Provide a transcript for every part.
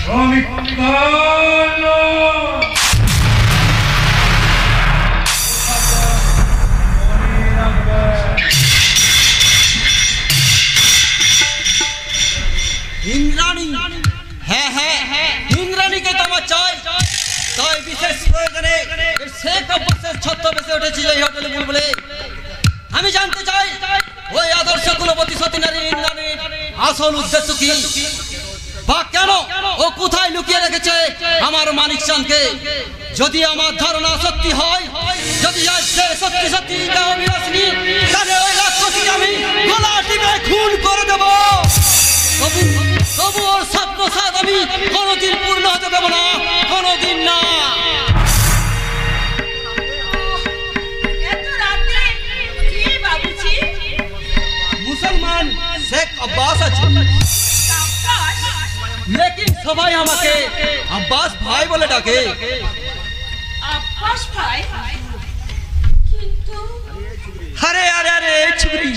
इंद्राणी হ্যাঁ হ্যাঁ ইন্দ্রাণীকে তোমার চাই তাই বিশেষ প্রয়োজনে শেখ আব্বাসের ছত্রবেশে উঠেছি এই হোটেলে বুলবুলে আমি জানতে চাই ওই আদর্শ কুলবতী সতী নারী ইন্দ্রাণীর আসল উদ্দেশ্য কি বা কেন ও কোথায় লুকিয়ে রেখেছে আমার মানিক চাঁদকে যদি আমার ধারণা সত্যি হয় যদি সত্যি সত্যি অভিলাষিনী তাহলে ওই রাক্ষসীকে আমি গলা টিপে খুন করে দেব তবু ওর স্বপ্ন সাথ আমি কোনোদিন পূর্ণ হতে দেব না কোনোদিন না মুসলমান শেখ আব্বাস আছে लेकिन সবাই আমাকে আব্বাস ভাই বলে ডাকে আব্বাস ভাই কিন্তু अरे अरे अरे छुरी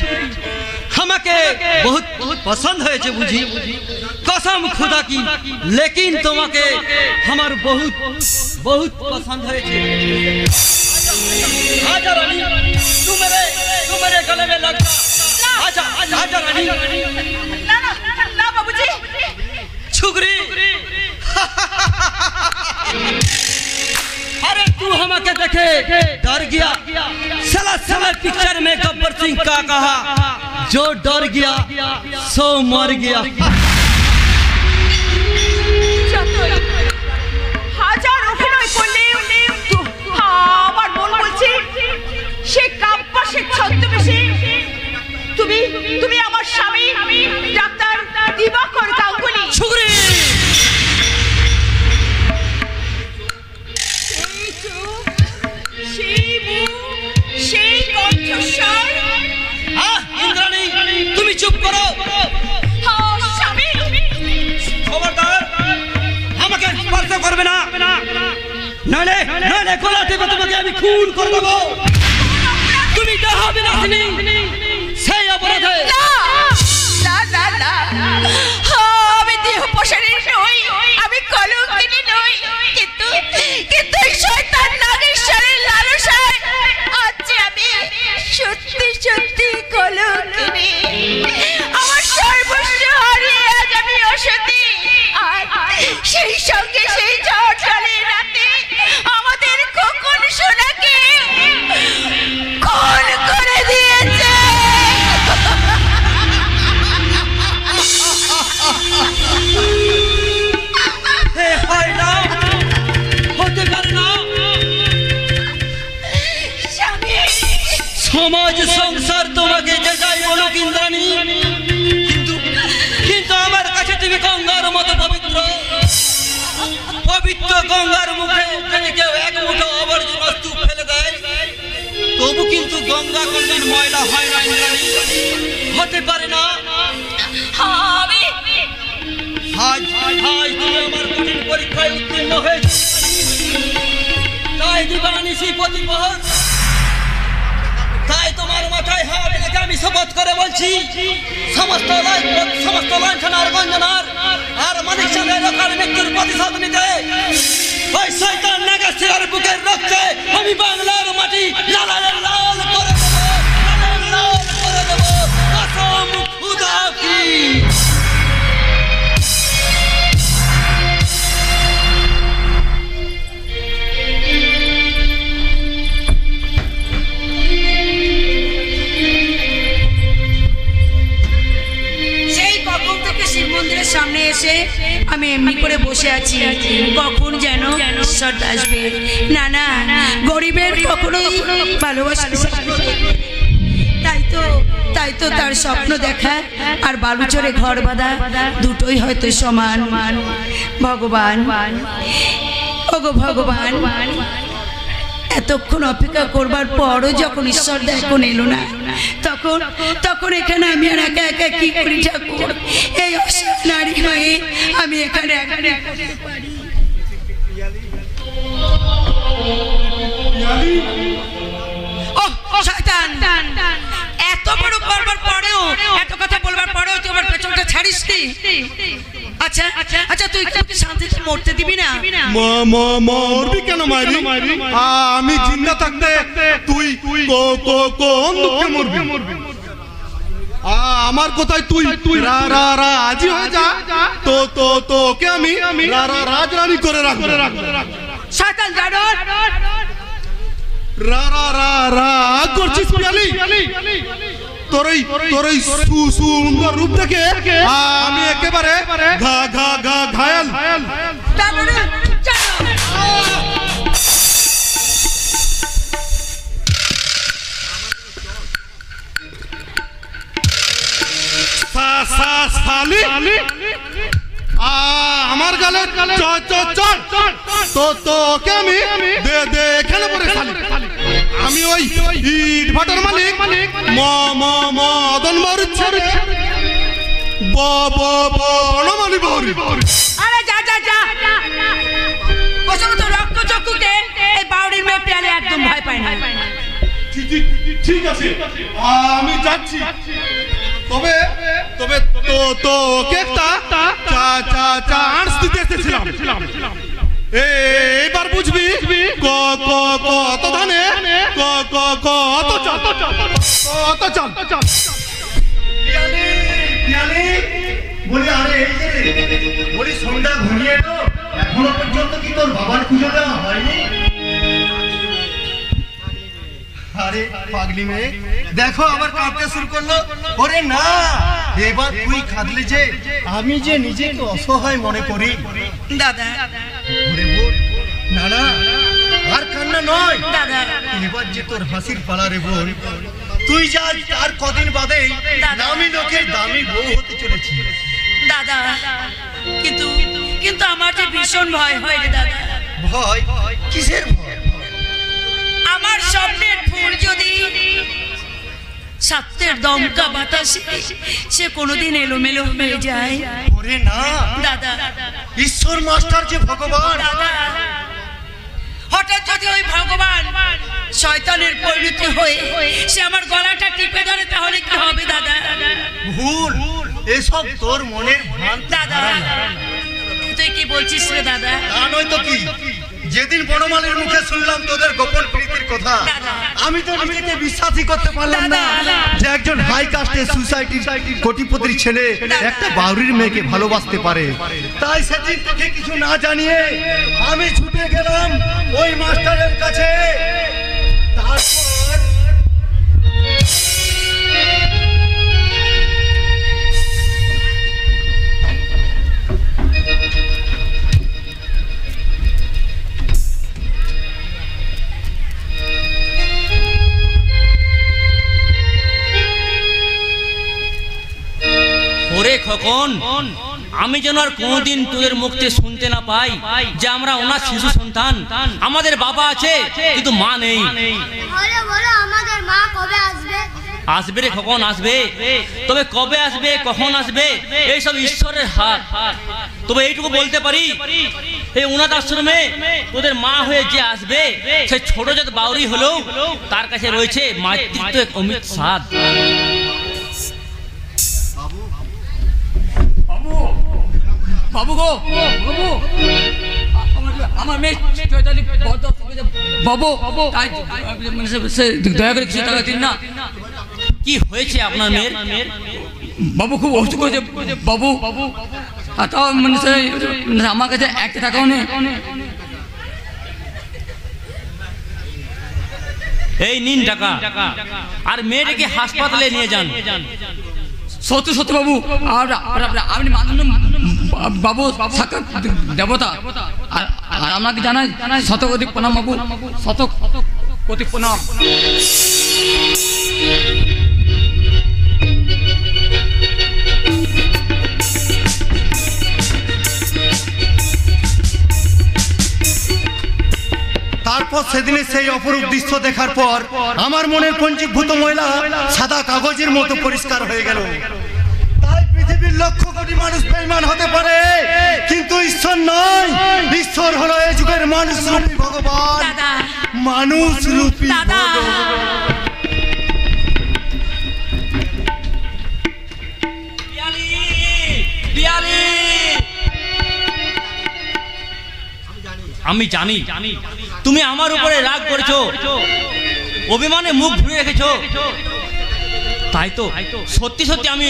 আমাকে बहुत पसंद হয়েছে বুঝি कसम खुदा की लेकिन তোমাকে আমার बहुत बहुत पसंद হয়েছে आजा रानी तू मेरे गले में लग जा आजा आजा रानी না না না বাবুজি छुगरी अरे तू हमें देखे डर गया साला पिक्चर में गब्बर सिंह का कहा जो डर गया सो मर गया হাজার অভিনয় করলে আমার মন বলছে সে কাব্বাসের ছদ্মবেশে তুমি তুমি আমার স্বামী ডাক্তার দিবাকর গাঙ্গুলি छुगरी সেই কণ্ঠস্বর इंद्राणी তুমি চুপ করো স্বামী খবরদার আমাকে স্পর্শ করবে না নইলে নইলে গলা টিপে তোমাকে আমি খুন করে দেব তুমি ডাহাবে না সেই অপরাধে না না না আমি দেহ পোষণের নই আমি কলঙ্কিনী নই কিন্তু কিন্তু এই শয়তান নাগেশ্বরের লালসায় আজ আমি সত্যি সত্যি কলঙ্কিনী আমার সর্বস্ব হারিয়ে আজ আমি অসতী আর সেই সঙ্গে সেই ঝড় রাতে আমাদের খোকন সোনাকে খুন করে দিয়েছে হতে পারে না সমাজ সংসার তোমাকে যে যাই বলুক ইন্দ্রাণী কিন্তু আমার কাছে তুমি গঙ্গার মতো পবিত্র পবিত্র গঙ্গার মুখে যদি কেউ এক মুঠো আবর্জনা বস্তু ফেলে দেয় তবু কিন্তু গঙ্গা কোনদিন ময়লা হয় না ইন্দ্রাণী হতে পারে না আজ তুমি আমার কঠিন পরীক্ষায় উত্তীর্ণ হয়েছে তাই দিবানিশি প্রতিপহর তাই তোমার মাথায় হাত রেখে আমি শপথ করে বলছি সমস্ত লাঞ্ছনার গঞ্জনার আর মানিক চাঁদের অকাল মৃত্যুর প্রতিশোধ নিতে ওই শয়তান নাগেশ্বরের বুকের রক্তে আমি বাংলার মাটি লাল করে দেবো কসম খুদা কি মন্দিরের সামনে এসে আমি এমনি করে বসে আছি কখন যেন ঈশ্বর আসবে না না গরিবের কখনোই ভালোবাসা তাই তো তার স্বপ্ন দেখা আর বালুচরে ঘর বাঁধা দুটোই হয়তো সমান ভগবান ওগো ভগবান এতক্ষণ অপেক্ষা করবার পরও যখন ঈশ্বর দেখুন এলো না তখন এখানে আমি আর একা একা কি করি ঠাকুর এই অসহায় নারী হয়ে আমি এখানে শয়তান এত বড় করবার পরেও এত কথা বলবার পরেও তুই আমার পেছনটা ছাড়িস নি আচ্ছা তুই শান্তিতে মরতে দিবি না? মরবি কেন মারি? আমি জিন্দা থাকতে তুই কোন দুঃখে মরবি? আমার কোথায় তুই রাজি হয়ে যা, তোকে আমি রাজরানী করে রাখবো। শয়তান জানোয়ার, রাগ করছিস পিয়ালি? তোর এই সুন্দর রূপ দেখে আমি একেবারে ঘায়াল। আমার গালে তোকে আমি এখানে পরে আমি ওই ইট ভাটার মালিক মদন বাড়ি বনমালী বাড়ি। আরে যা প্রথমত রক্ত চক্ষুকে এই বাউরির মেয়ে পিয়ালি একদম ভয় পায় না। ঠিক আছে, আমি যাচ্ছি। তবে তোকে একটা চান্স দিতে এসেছিলাম। এইবার বুঝবি কত ধানে কত চাল। বলি আরে এই যে বলি সন্ধ্যা ঘুরিয়ে এলো, এখনো পর্যন্ত কি তোর বাবার খুঁজে দেওয়া হয়নি? আরে পাগলি মেয়ে দেখো আবার কাঁদতে শুরু করলো। ওরে না, এবার তুই কাঁদলে যে আমি যে নিজেকে অসহায় মনে করি। দাদা ওরে বোন, না আর কান্না নয় দাদা, এবার যে তোর হাসির পালা রে বোন। তুই যা আর কদিন বাদেই দামি লোকের দামি বউ হতে চলেছিস। দাদা কিন্তু আমার যে ভীষণ ভয় হয় রে দাদা। ভয়? কিসের ভয়? আমার স্বপ্নের ফুল যদি সাতের দমকা বাতাসে সে কোনোদিন এলোমেলো হয়ে যায়। ওরে না দাদা, ঈশ্বর মাস্টার যে ভগবান, দাদা হঠাৎ যদি ওই ভগবান শয়তানের পরিণতি হয়ে সে আমার গলাটা টিপে ধরে তাহলে কি হবে দাদা? ভুল, এসব তোর মনের ভ্রান্তি। দাদা তুই কি বলছিস রে দাদা? তা নয় তো কি, যেদিন বনমালীর মুখে শুনলাম তোদের গোপন প্রীতির কথা, আমি তো নিজেকে বিশ্বাসই করতে পারলাম না যে একজন হাই কাস্টের সোসাইটির কোটিপতির ছেলে একটা বাউরির মেয়েকে ভালোবাসতে পারে। তাই সেদিন তোকে কিছু না জানিয়ে আমি ছুটে গেলাম ওই মাস্টারের কাছে। তারপর ওরে খোকন, আমি যেন আর কোনোদিন তোদের মুখ থেকে শুনতে না পাই যে আমরা ওনার শিশু সন্তান। আমাদের বাবা আছে কিন্তু মা নেই। বলো আমাদের মা কবে আসবে? আসবে রে খোকন, আসবে। তবে কবে আসবে, কখন আসবে, এইসব ঈশ্বরের হাত। তবে এইটুকু বলতে পারি, এই অনাথ আশ্রমে তোদের মা হয়ে যে আসবে সে ছোট জাত বাউরি হলেও তার কাছে রয়েছে মাতৃত্ব এক অমিত স্বাদ। বাবু গো, বাবু আমার মেয়ে বাবু দয়া করে কিছু টাকা দিন না। কি হয়েছে আপনার মেয়ের? বাবু খুব অসুখ করেছে বাবু, আর তাও মানে আমার কাছে একটা টাকাও নেই। এই নিন টাকা, আর মেয়েটাকে হাসপাতালে নিয়ে যান। সত্যি সত্যি বাবু, আর আপনি মাননীয় বাবু সাক্ষাৎ দেবতা, আর আপনাকে জানাই শতকোটি প্রণাম বাবু, শতকোটি প্রণাম। তারপর সেদিনে সেই অপরূপ দৃশ্য দেখার পর আমার মনের পঞ্জীভূত ময়লা সাদা কাগজের মতো পরিষ্কার হয়ে গেল। তাই পৃথিবীর লক্ষ কোটি মানুষ বেঈমান হতে পারে, কিন্তু ঈশ্বর নয়। ঈশ্বর হলো এই যুগের মানুষ রূপী ভগবান, মানুষ রূপী আমি জানি তুমি আমার উপরে রাগ করেছো, অভিমানে মুখ ঘুরে রেখেছো, তাই তো সত্যি সত্যি আমি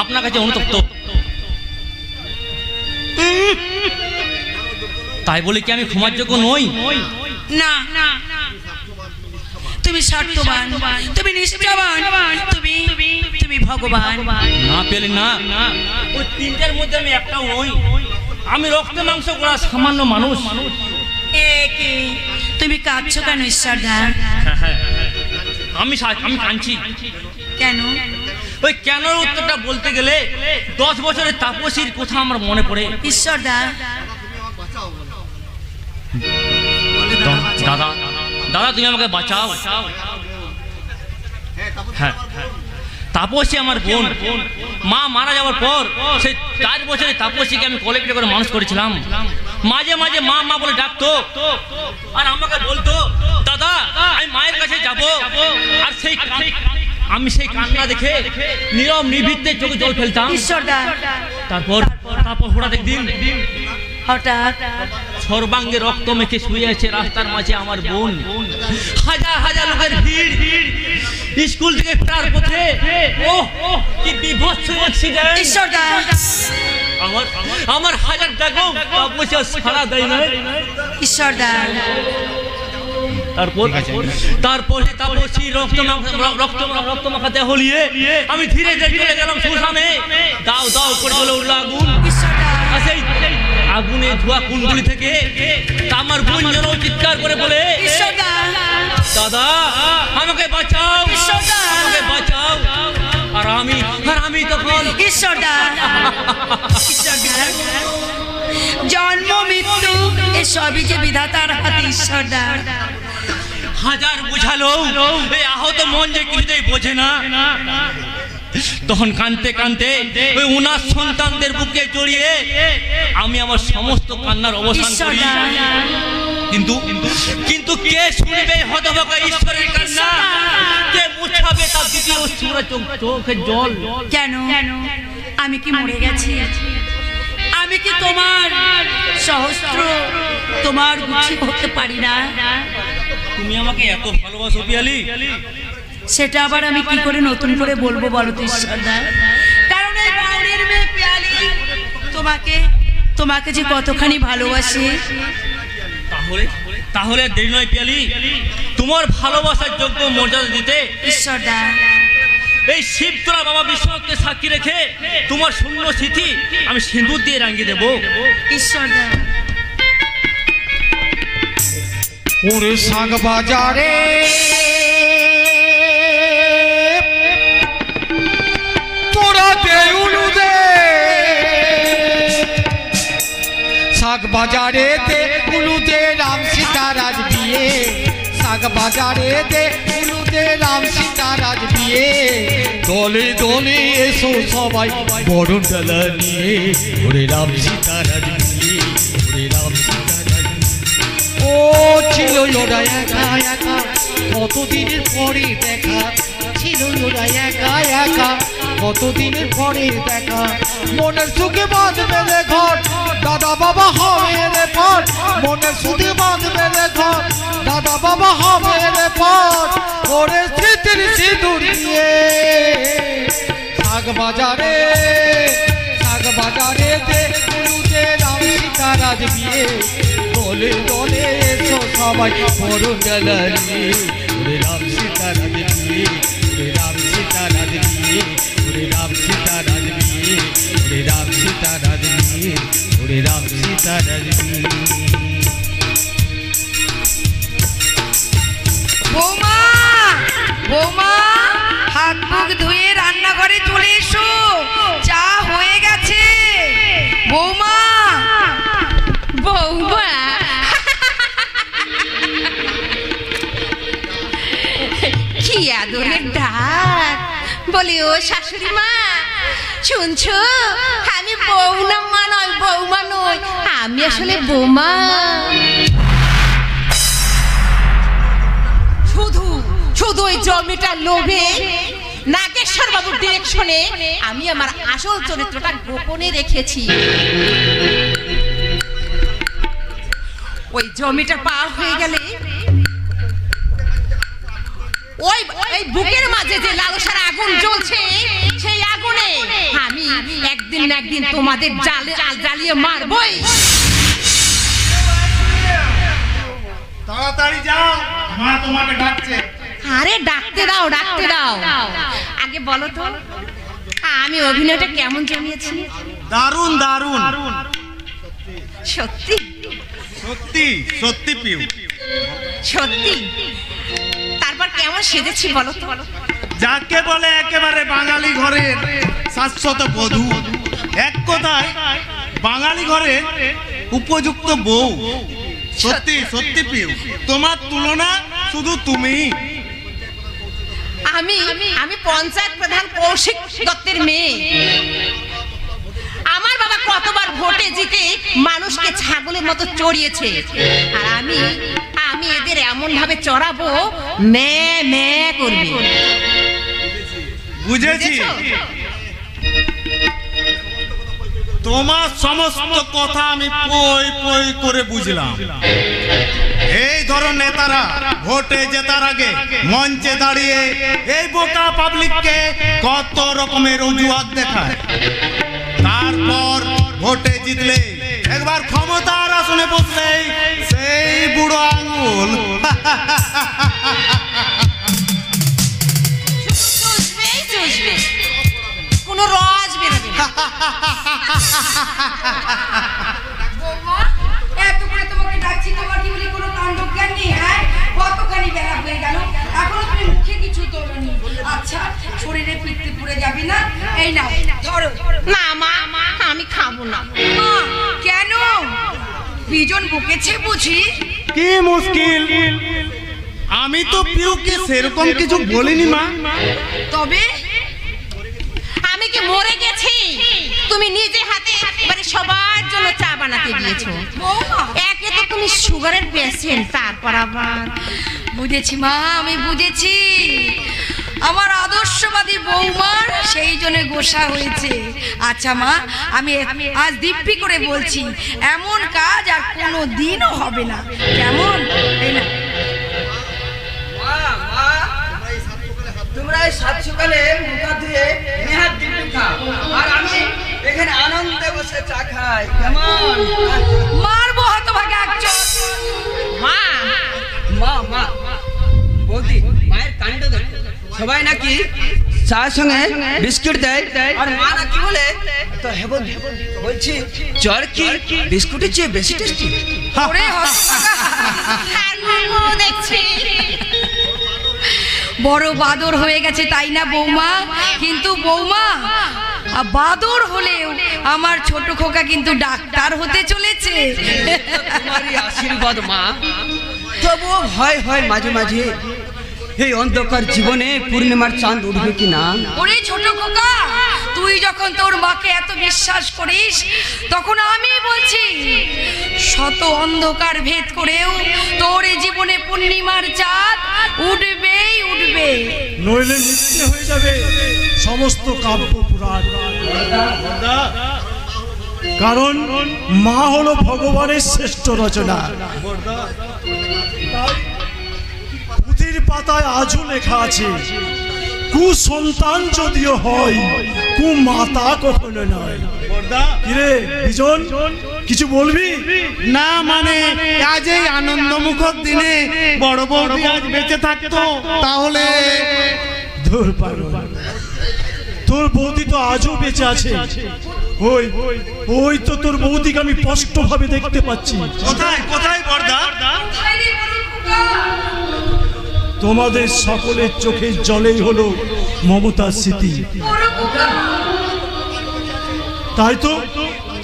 আপনার কাছে অনুতপ্ত। তাই বলে কি আমি ক্ষমার যোগ্য নই? না, তুমি স্বার্থবান, তুমি নিষ্ঠাবান, তুমি ভগবান। না পেলে না, ওই তিনটার মধ্যে আমি একটাও নই। আমি রক্ত মাংস করা সামান্য মানুষ। তুমি কাঁদছো কেন ঈশ্বরদা? আমি কাঁদছি কেন? ওই কেন উত্তরটা বলতে গেলে 10 বছরের তাপসীর কথা আমার মনে পড়ে। ঈশ্বরদা, দাদা দাদা তুমি আমাকে বাঁচাও। হ্যাঁ, তাপসী আমার বোন। মা মারা যাওয়ার পর সেই 4 বছরের তাপসীকে আমি কোলে পিঠে করে মানুষ করেছিলাম। মাঝে মাঝে মা মা বলে ডাকতো আর আমাকে বলতো দাদা আমি মায়ের কাছে যাব। আর আমি সেই কান্না দেখে নীরব নিভৃতে চোখে জল ফেলতাম। ঈশ্বরদা, তারপর হঠাৎ একদিন সর্বাঙ্গে রক্ত মেখে শুয়ে আছে রাস্তার মাঝে আমার বোন। হাজার হাজার লোকের ভিড়। স্কুল থেকে ফেরার পথে কি বিভৎস অ্যাক্সিডেন্ট। ঈশ্বরদা, আমার হাজার টাকা পয়সা ছাড়া দেয় না। ঈশ্বরদা, তারপরে তাপসী রক্ত মাখাতে হলিয়ে আমি ধীরে ধীরে চলে গেলাম শ্মশানে। দাও দাও করে চলে উঠলো আগুন। সেই আগুনে ধোয়া কুণ্ডলি থেকে আমার বোন যেন চিৎকার করে বলে দাদা আমাকে বাঁচাও, আমাকে বাঁচাও। আর আমি তখন ঈশ্বরদা, জন্ম মৃত্যু এসবই যে বিধাতার হাতে। ঈশ্বরদা, হাজার বোঝালো এই আহত মন যে কিছুতেই বোঝে না। তখন কাঁদতে কাঁদতে ওই 19 সন্তানদের বুকে জড়িয়ে আমি আমার সমস্ত কান্নার অবসান করি। কিন্তু কে শুনবে হতভাগা ঈশ্বরের কান্না? কে মুছাবে তার দ্বিতীয় চোখের জল? কেন? আমি কি মরে গেছি? আমি কি তোমার সহস্র, তোমার গুছি হতে পারি না? তুমি আমাকে এত ভালোবাসো পিয়ালি, সেটা আবার আমি কি করে নতুন করে বলবো বলো তো ঈশ্বরদা? কারণ এই বাউরির মেয়ে পিয়ালি তোমাকে যে কতখানি ভালোবাসে। তাহলে দেরি নয় পিয়ালি, তোমার ভালোবাসার যোগ্য মর্যাদা দিতে ঈশ্বরদা এই শিবতলা বাবা বিশ্বনাথকে সাক্ষী রেখে তোমার শূন্য স্মৃতি আমি সিঁদুর দিয়ে রাঙিয়ে দেবো। ঈশ্বরদা, ওরে শাক বাজারে তোরা দেউলু দে, শাক বাজারে দে উলুদে রাম সীতারাজ বিয়ে, শাক বাজারে দে উলুদে রাম সীতারাজ বিয়ে। দলে দলে এসো সবাই বরণ ডালা নিয়ে, ওরে রাম সীতারাজ বিয়ে, ওরে রাম সীতারাজ। ও ছিল ওরা একা একা, কতদিনের পরে দেখা ছিল ওরা একা একা, কতদিনের পরে দেখা। মনের সুখে বাঁধবে রে ঘর, দাদা বাবা হবে রে পর, মনের সুখে বাঁধবে রে ঘর, দাদা বাবা হবে রে পর। ওরে স্মৃতির সিঁদুর দিয়ে শাক বাজারে দে গুরুদে রাম সীতারাজ বিয়ে। দলে দলে এসো সবাই বরণ ডালা নিয়ে, ওরে রাম সীতারাজ বিয়ে, ওরে রাম সীতারাজ বিয়ে, ওরে রাম সীতারাজ বিয়ে, ওরে রাম সীতারাজ বিয়ে, ওরে রাম সীতারাজ বিয়ে। বৌমা, বৌমা, হাত মুখ ধুয়ে রান্নাঘরে চলে এসো, চা হয়ে গেছে। বৌমা, বৌমা, কি আদরের ডাক! বলি ও শাশুড়ি মা, শুনছো? আমি বৌমা নয়, বৌমা নয়, আমি আসলে বৌমা। শুধু ওই জমিটার লোভে নাগেশ্বর বাবুর ডিরেকশনে আমি আমার আসল চরিত্রটা গোপনে রেখেছি। ওই জমিটা পার হয়ে গেলে ওই এই বুকের মাঝে যে লালসার আগুন জ্বলছে, সেই আগুনে আমি একদিন না একদিন তোমাদের জ্বালিয়ে মারবই। তাড়াতাড়ি যাও, মা তোমাকে ডাকছে। আরে ডাকতে দাও, ডাকতে দাও। আগে বলো তো আমি অভিনয়টা কেমন জমিয়েছি? দারুণ দারুণ। সত্যি সত্যি সত্যি পিউ, সত্যি। তারপর কেমন সেজেছি বলো তো? যাকে বলে একেবারে বাঙালি ঘরের শাশ্বত বধূ, এক কথায় বাঙালি ঘরের উপযুক্ত বউ। সত্যি সত্যি পিউ, তোমার তুলনা শুধু তুমি। আমি পঞ্চায়েত প্রধান কৌশিক দত্তের মেয়ে। আমার বাবা কতবার ভোটে জিতে মানুষকে ছাগলের মতো চড়িয়েছে, আর আমি এদের এমন ভাবে চড়াবো মে মে করবে। বুঝেছি, তোমার সমস্ত কথা আমি পই পই করে বুঝলাম। এই ধরনের নেতারা ভোটে জেতার আগে মঞ্চে দাঁড়িয়ে এই বোকা পাবলিককে কত রকমের অজুহাত দেখায়, তারপর ভোটে জিতলে একবার ক্ষমতার আসনে বসলেই সেই বুড়ো আঙুল কোনো রস বেরোবে না। এত করে তোমাকে ডাকছি, তোমার কি বলি কোনো কাণ্ড জ্ঞান নেই? হ্যাঁ, কতখানি বেলা হয়ে গেল, এখনো তুমি মুখে কিছু তোলনি। আচ্ছা, শরীরে পিত্তে পুড়ে যাবে না? এই নাও ধরো। না মা, আমি খাবো না। মা, কেন? বিজন বকেছে বুঝি? কি মুশকিল, আমি তো পিউকে সেরকম কিছু বলিনি মা। তবে আমি কি মরে গেছি? তুমি নিজে হাতে মানে সবার জন্য চা বানাতে দিয়েছো। একে তো তুমি সুগারের পেশেন্ট, তারপর আবার। বুঝেছি মা, আমি বুঝেছি। আমার আদর্শবাদী বৌমার সেই জন্য গোসা হয়েছে। আচ্ছা মা, আমি আজ দিব্যি করে বলছি, এমন কাজ আর কোনো দিনও হবে না। কেমন? এই না, তোমরা এই সাত সকালে মুখ ধুয়ে নেহাত দিব্যি খাও, আর আমি এখানে আনন্দে বসে চা খাই। কেমন? মারবো হতভাগে একজন। মা মা মা বৌদি, মায়ের কাণ্ড দেখো, সবাই নাকি চায়ের সঙ্গে বিস্কুট দেয়, আর মা নাকি বলে তো হেবন বলছি চর কি বিস্কুটের চেয়ে বেশি টেস্টি। ওরে হতভাগা, দেখছি বড় বাদর হয়ে গেছে তাই না বৌমা? কিন্তু বৌমা, বাদর হলেও আমার ছোট খোকা কিন্তু ডাক্তার হতে চলেছে। তোমারই আশীর্বাদ মা। তবুও ভয় হয় মাঝে মাঝে, এই অন্ধকার জীবনে পূর্ণিমার চাঁদ উঠবে কি না। ওরে ছোট খোকা, তুই যখন তোর মাকে এত বিশ্বাস করিস, তখন আমি বলছি শত অন্ধকার ভেদ করেও তোর এই জীবনে পূর্ণিমার চাঁদ উঠবেই উঠবে। নইলে মিথ্যে হয়ে যাবে সমস্ত কাব্য পুরাণ। কারণ মা হলো ভগবানের শ্রেষ্ঠ রচনা। পুঁথির পাতায় আজও লেখা আছে, কুসন্তান যদিও হয়, কুমাতা কখনো নয়। কিরে বিজন, কিছু বলবি? না মানে আজ এই আনন্দমুখর দিনে বড় বৌদি আজ বেঁচে থাকতো তাহলে। ধুর পাগল, তোর বৌদি তো আজও বেঁচে আছে। ওই ওই তো তোর বৌদিকে আমি স্পষ্ট ভাবে দেখতে পাচ্ছি। কোথায় কোথায় বড়দা? তোমাদের সকলের চোখের জলেই হলো মমতার স্মৃতি।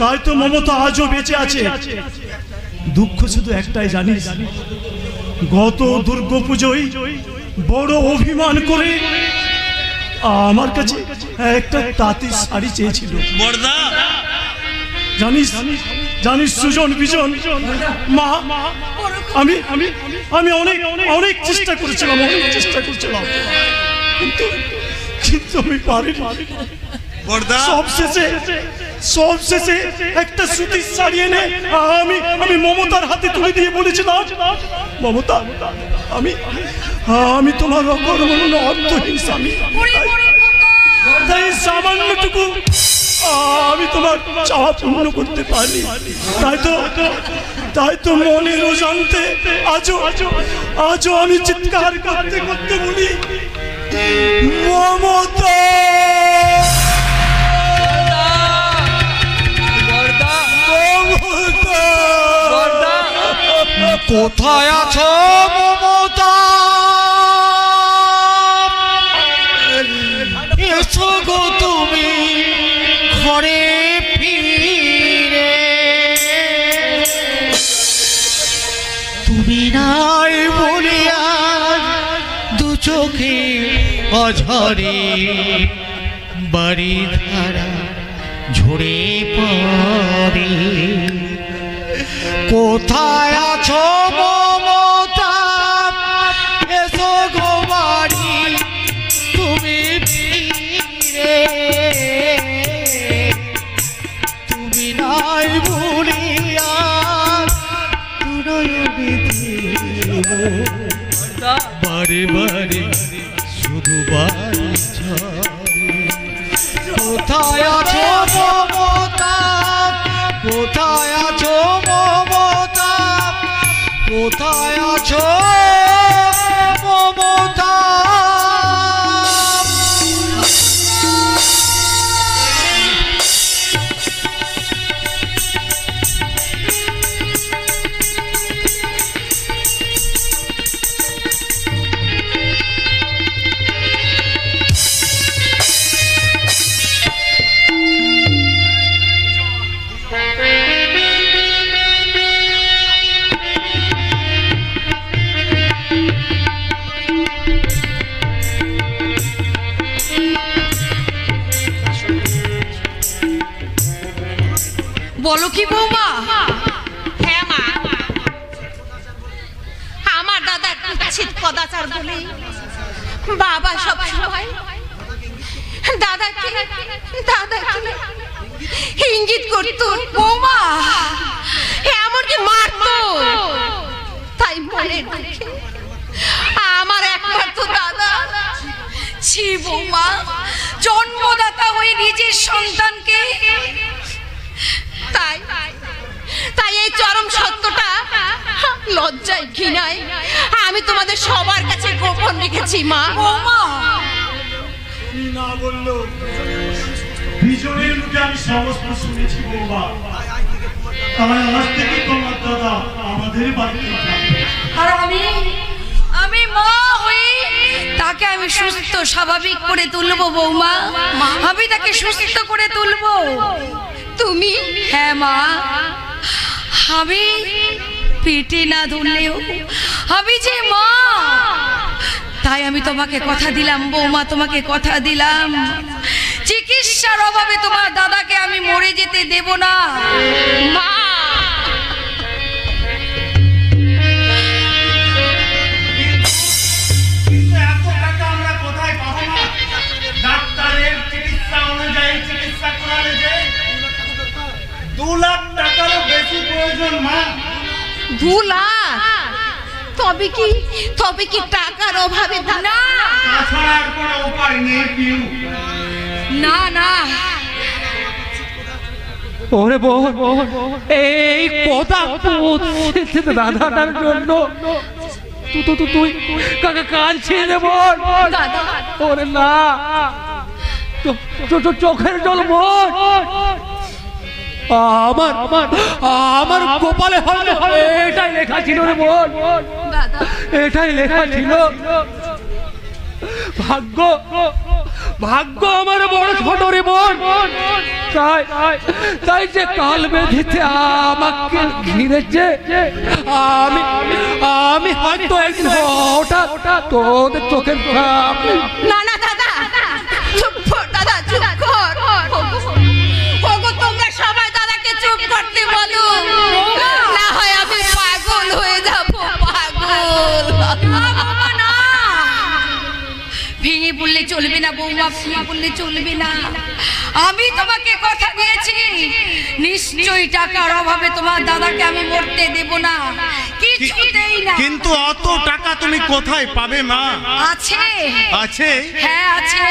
তাই তো মমতা আজও বেঁচে আছে। দুঃখ শুধু একটাই জানিস, গত দুর্গাপুজোয় বড় অভিমান করে আমার কাছে একটা তাঁতি শাড়ি চেয়েছিল। বড়দা জানিস জানিস সুজন বিজন মা, আমি আমি আমি অনেক অনেক চেষ্টা করেছিলাম, কিন্তু আমি পারিনি। বড়দা সব সব শেষে একটা সুতির শাড়ি এনে আমি মমতার হাতে তুলে দিয়ে বলেছিলাম, মমতা আমি তোমার অকর্মণ্য অর্থহীন স্বামী, তাই সামান্যটুকু আমি তোমার চাওয়া পূর্ণ করতে পারি। তাই তো মনের অজান্তে আজও আমি চিৎকার করতে করতে বলি, মমতা কোথায় আছো মমতা, এসো গো তুমি ঘরে ফিরে, তুমি নাই বলিয়া দু চোখে অঝরে বাড়ি ধারা ঝরে পড়ে। কোথায় আছো মমতা, এসো গো বাড়ি তুমি ফিরে, তুমি নাই ভুলিয়া বারে বারে শুধু বাড়ি ঝরে। কোথায় আছো মমতা, কোথায় আছো মমতা, কোথায় আছো মমতা। বলো কি বৌমা? হ্যাঁ মা, আমার দাদা কুৎসিত কদাচার বলে বাবা সব সময় দাদাকে ইঙ্গিত করতো, বৌমা এমনকি মারতো। তাই মনে দুঃখে আমার একমাত্র দাদা, ছি বৌমা, জন্মদাতা হয়ে নিজের সন্তানকে, তাই এই চরম সত্যটা লজ্জায় ঘৃণায় আমি তোমাদের সবার কাছে গোপন রেখেছি মা। বৌমা না বললো, বিজয়ের মুখে আমি সমস্ত শুনেছি বৌমা। তাই আজ থেকে তোমার দাদা আমাদের বাড়িতে থাকবে। আর আমি মা হয়ে তাকে আমি সুস্থ স্বাভাবিক করে তুলবো বৌমা, আমি তাকে সুস্থ করে তুলবো। তুমি? হ্যাঁ মা, আমি পেটে না ধরলেও আমি যে মা, তাই আমি তোমাকে কথা দিলাম বৌমা, তোমাকে কথা দিলাম চিকিৎসার অভাবে তোমার দাদাকে আমি মরে যেতে দেব না মা। এত টাকা আমরা কোথায় পাবো না? ডাক্তারের চিকিৎসা অনুযায়ী চিকিৎসা করালে যে 2 লাখ টাকারও বেশি প্রয়োজন মা। 2 লাখ? তবে কি টাকার অভাবে? না, তাছাড়া আর কোনো উপায় নেই পিউ। না না, ওরে বোন, এই কথা দাদাটার জন্য তুই কাঁদছিস রে বোন? ওরে না, চোখের জল বোন, আমার কপালে এটাই লেখা ছিল রে বোন, এটাই লেখা ছিল। ভাগ্য আমার বড় ছোট রে বোন, তাই যে কাল বেঁধেছে আমাকে ঘিরেছে, আমি হয়তো একদিন হঠাৎ তোদের চোখের না না দাদা, চুপ কর দাদা, চুপ কর। ওগো তোমরা সবাই দাদাকে চুপ করতে বলো, না হয় আমি পাগল হয়ে যাব, পাগল। ভেঙে পড়লে চলবে না বৌমা, ভেঙে পড়লে চলবে না। আমি তোমাকে কথা দিয়েছি নিশ্চয়ই টাকার অভাবে তোমার দাদাকে আমি মরতে দেব না, কিছুতেই না। কিন্তু অত টাকা তুমি কোথায় পাবে মা? আছে আছে? হ্যাঁ আছে।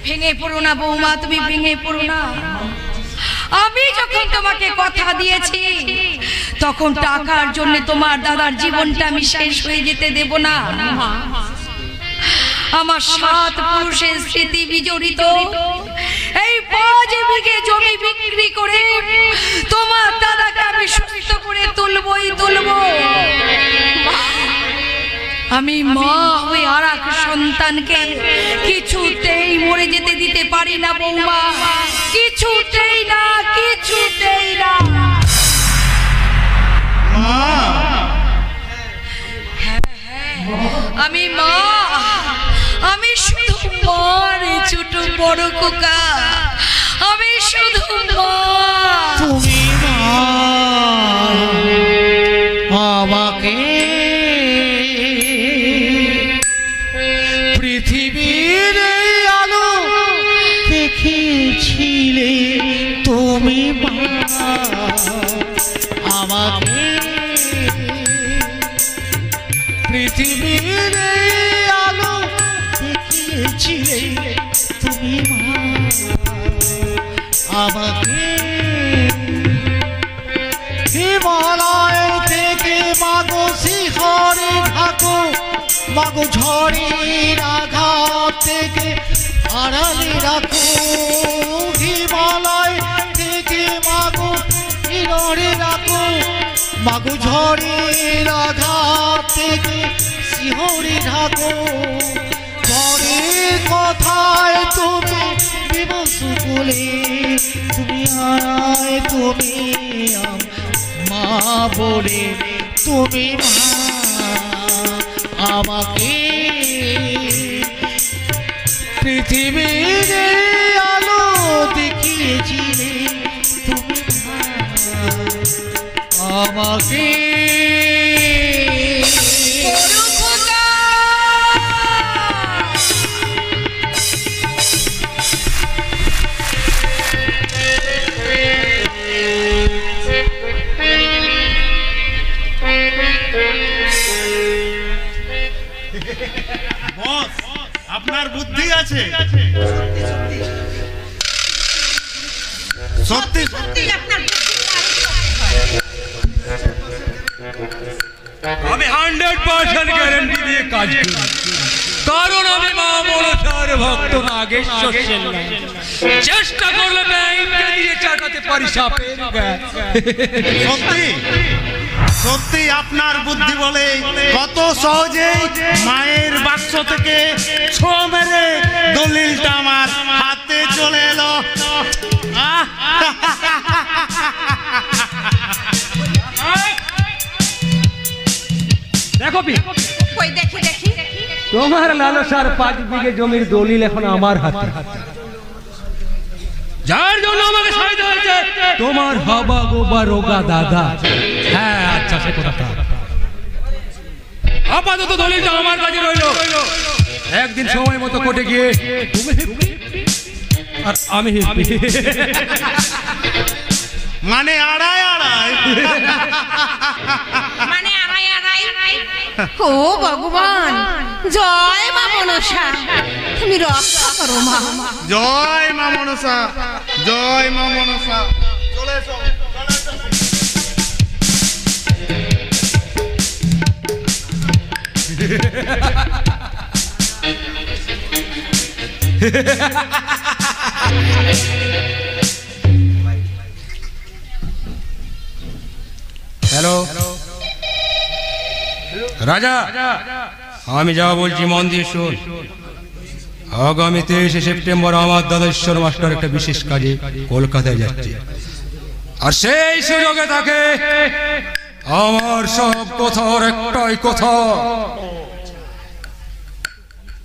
ভেঙে পড়ো না বৌমা, তুমি ভেঙে পড়ো না। আমি যখন তোমাকে কথা দিয়েছি তখন টাকার জন্য তোমার দাদার জীবনটা আমি শেষ হয়ে যেতে দেব না। আমার 7 পুরুষের স্মৃতি বিজড়িত এই 5 বিঘে জমি বিক্রি করে তোমার দাদাকে আমি সুস্থ করে তুলবই তুলব। আমি মা হয়ে আর এক সন্তানকে কিছুতেই মরে যেতে দিতে পারি না বৌমা, কিছুতেই না, কিছুতেই না। আমি মা, আমি শুধু মার ছোট বড় খোকা, আমি শুধু মা। তুমি মা আমাকে পৃথিবীর আলো দেখেছিলে, তুমি মা আমাকে পৃথিবীর আলো দেখিয়েছিলে, তুমি মা আমাকে হিমালয় থেকে মাগো শিখরে ঢাকো, মাগো ঝড়ের আঘাত থেকে আড়ালে রাখো। হিমালয় থেকে মাগো শিখরে রাখো, মাগো ঝড়ের আঘাত থেকে শিহরে ঢাকো। ঝড়ের কথায় তুমি বিবশ বলে, তুমি আয় তুমি মা বলে, তুমি মা আমাকে পৃথিবীর আলো দেখিয়েছিলে, তুমি মা আমাকে। আপনার বুদ্ধি আছে? সত্যি সত্যি আমি 100% গ্যারান্টি দিয়ে কাজ করি, কারণ আমি মা মনসার ভক্ত নাগেশ্বর সেন। চেষ্টা করলে ব্যাংকে দিয়ে চাটাতে পারি সাপের গায়ে। সত্যি সত্যি আপনার বুদ্ধি বলে কত সহজেই মায়ের বাক্স থেকে ছো মেরে দলিলটা আমার হাতে চলে এলো। দেখো কই দেখি দেখি তোমার লালসার 5 বিঘে জমির দলিল এখন আমার হাতে, যার জন্য আমাকে সাইতে হয়েছে তোমার হাবা গোবা রোগা দাদা। হ্যাঁ আচ্ছা সে কথা, আপাতত দলিলটা আমার কাছে রইলো। একদিন সময় মতো কোর্টে গিয়ে তুমি হিপ্পি আর আমি হিপ্পি, মানে আড়াই আড়াই, মানে আড়াই আড়াই। ও ভগবান, জয় মা মনসা, তুমি রক্ষা করো মা। জয় মা মনসা, জয় মা মনসা। চলে এসো, হ্যালো রাজা, আমি যা বলছি মন দিয়ে শোন। আগামী 23শে সেপ্টেম্বর আমার দাদা ঈশ্বর মাস্টার একটা বিশেষ কাজে কলকাতায় যাচ্ছে, আর সেই সুযোগে তাকে আমার সব কথার একটাই কথা,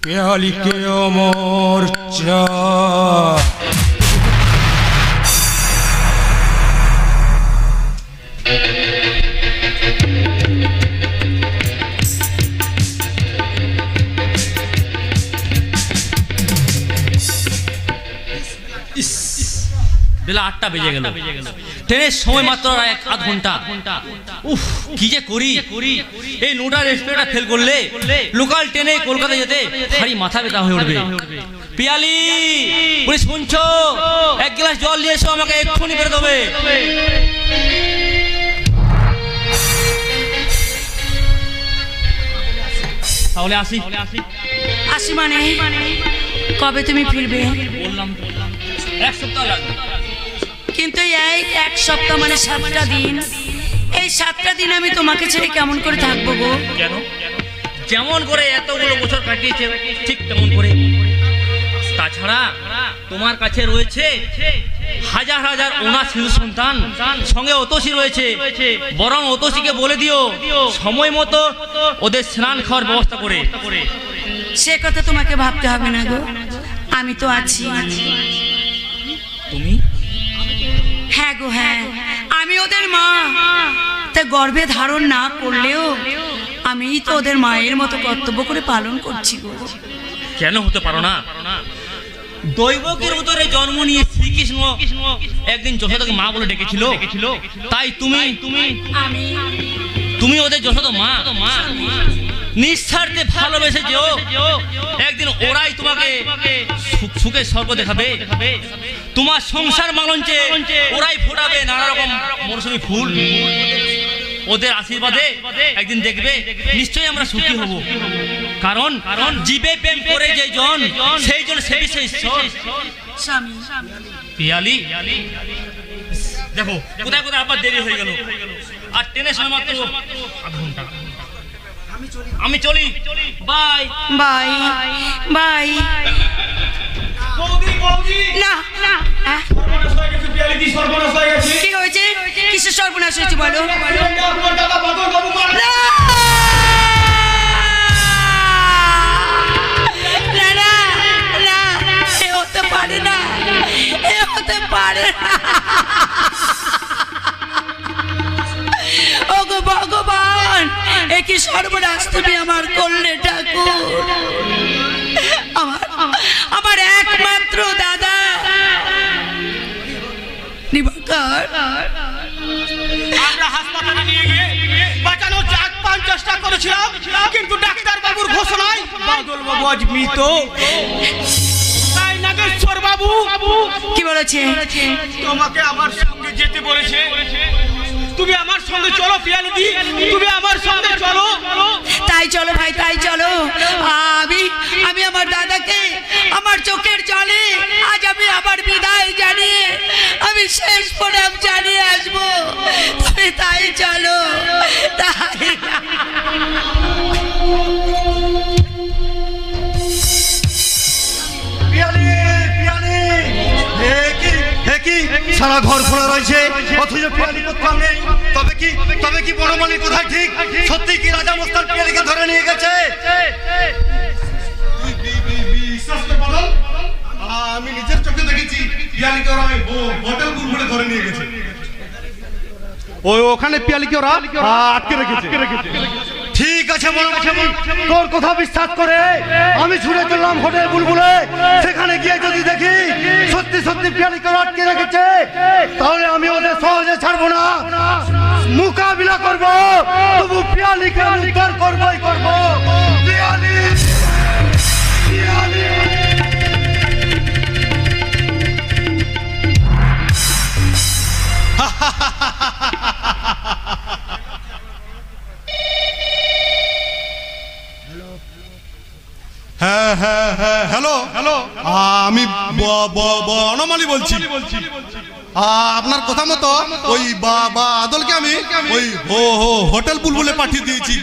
পেয়ালিকে অমর চা। বেলা 8টা বেজে গেল, ট্রেনের সময় মাত্র আধ ঘন্টা। উফ, কি যে করি। এই নোটার এক্সপ্রেসটা ফেল করলে লোকাল ট্রেনে কলকাতা যেতে ভারী মাথা ব্যথা হয়ে উঠবে। পিয়ালি, বলি শুনছো, এক গ্লাস জল নিয়ে এসো, আমাকে এক্ষুনি বেরোতে হবে। তাহলে আসি। আসি মানে কবে তুমি ফিরবে? বললাম তো, 1 সপ্তাহ লাগবে। কিন্তু এই 1 সপ্তাহ মানে 7টা দিন, এই 7টা দিন আমি তোমাকে ছেড়ে কেমন করে থাকবো গো? কেন? যেমন করে এতগুলো বছর কাটিয়েছে ঠিক তেমন করে। তাছাড়া তোমার কাছে রয়েছে হাজার হাজার অনাথ শিশু সন্তান, সঙ্গে অতসী রয়েছে। বরং অতসীকে বলে দিও সময় মতো ওদের স্নান খাওয়ার ব্যবস্থা করে। সে কথা তোমাকে ভাবতে হবে না গো, আমি তো আছি। তুমি? হ্যাঁ গো হ্যাঁ, আমি ওদের মা। তা গর্ভে ধারণ না করলেও আমি তো ওদের মায়ের মতো কর্তব্য করে পালন করছি গো। কেন হতে পারো না? দৈবকের উদরে জন্ম নিয়ে শ্রীকৃষ্ণ একদিন যশোদাকে মা বলে ডেকেছিল, তাই তুমি ওদের যশোদা মা। নিঃস্বার্থে ভালোবেসে যেও, একদিন ওরাই তোমাকে সুখে স্বর্গ দেখাবে। তোমার সংসার মালঞ্চে ওরাই ফোটাবে নানা রকম মৌসুমী ফুল। ওদের আশীর্বাদে একদিন দেখবে নিশ্চয়ই আমরা সুখী হব। কারণ জীবে প্রেম করে যে জন, সেই জন সেই সেই স্বামী। পিয়ালি, দেখো কোথায় কোথায় আবার দেরি হয়ে গেল, আর ট্রেনের সময় মাত্র আধ ঘন্টা। আমি চলি, বাই বাই বাই। না না, কি হয়েছে? কিসের সর্বনাশ হয়েছে বলো? হতে পারে না, এ হতে পারে না। ওগো ভগবান, এ কি সর্বনাশ তুমি আমার করলে ঠাকুর? আমার একমাত্র দাদা দিবাকর আমরা হাসপাতালে নিয়ে গিয়ে বাঁচানোর প্রাণ চেষ্টা করেছিলাম, কিন্তু ডাক্তার বাবুর ঘোষণায় বাদল বাবু আজ মৃত। তাই নাগেশ্বর বাবু কি বলেছে? তোমাকে আমার সঙ্গে যেতে বলেছে। তুমি আমার সঙ্গে চলো পিয়ালিদি, তুমি আমার সঙ্গে চলো। তাই চলো ভাই, তাই চলো। আমি আমার দাদাকে আমার চোখের জলে আজ আমি আমার বিদায় জানিয়ে আমি শেষ প্রণাম জানিয়ে আসবো। তুমি তাই চলো। তাই সারা ঘর খোলা রয়েছে, অথচ পিয়ালি কোথাও নেই। তবে কি বনমালীর কথা ঠিক? সত্যি কি রাজা মস্তান পিয়ালিকে ধরে নিয়ে গেছে? আমি নিজের চোখে দেখেছি পিয়ালিকে ওরা হোটেল গুলগুলে ধরে নিয়ে গেছে। ওখানে পিয়ালিকে ওরা আটকে রেখেছে। ঠিক আছে, তোর কথা বিশ্বাস করে আমি ছুটে চললাম হোটেল বুলবুলে। সেখানে গিয়ে যদি দেখি সত্যি সত্যি পিয়ালিকে আটকে রেখেছে, তাহলে আমি ওদের সহজে ছাড়বো না, মোকাবিলা করবো। তবু পিয়ালিকে উদ্ধার করবোই করবো। পিয়ালি, পিয়ালি। হ্যাঁ হ্যাঁ হ্যাঁ, হ্যালো হ্যালো, আমি বনমালী বলছি। আপনার কথা মতো ওই আদলকে আমি ওই হোটেল বুলবুলে পাঠিয়ে দিয়েছি।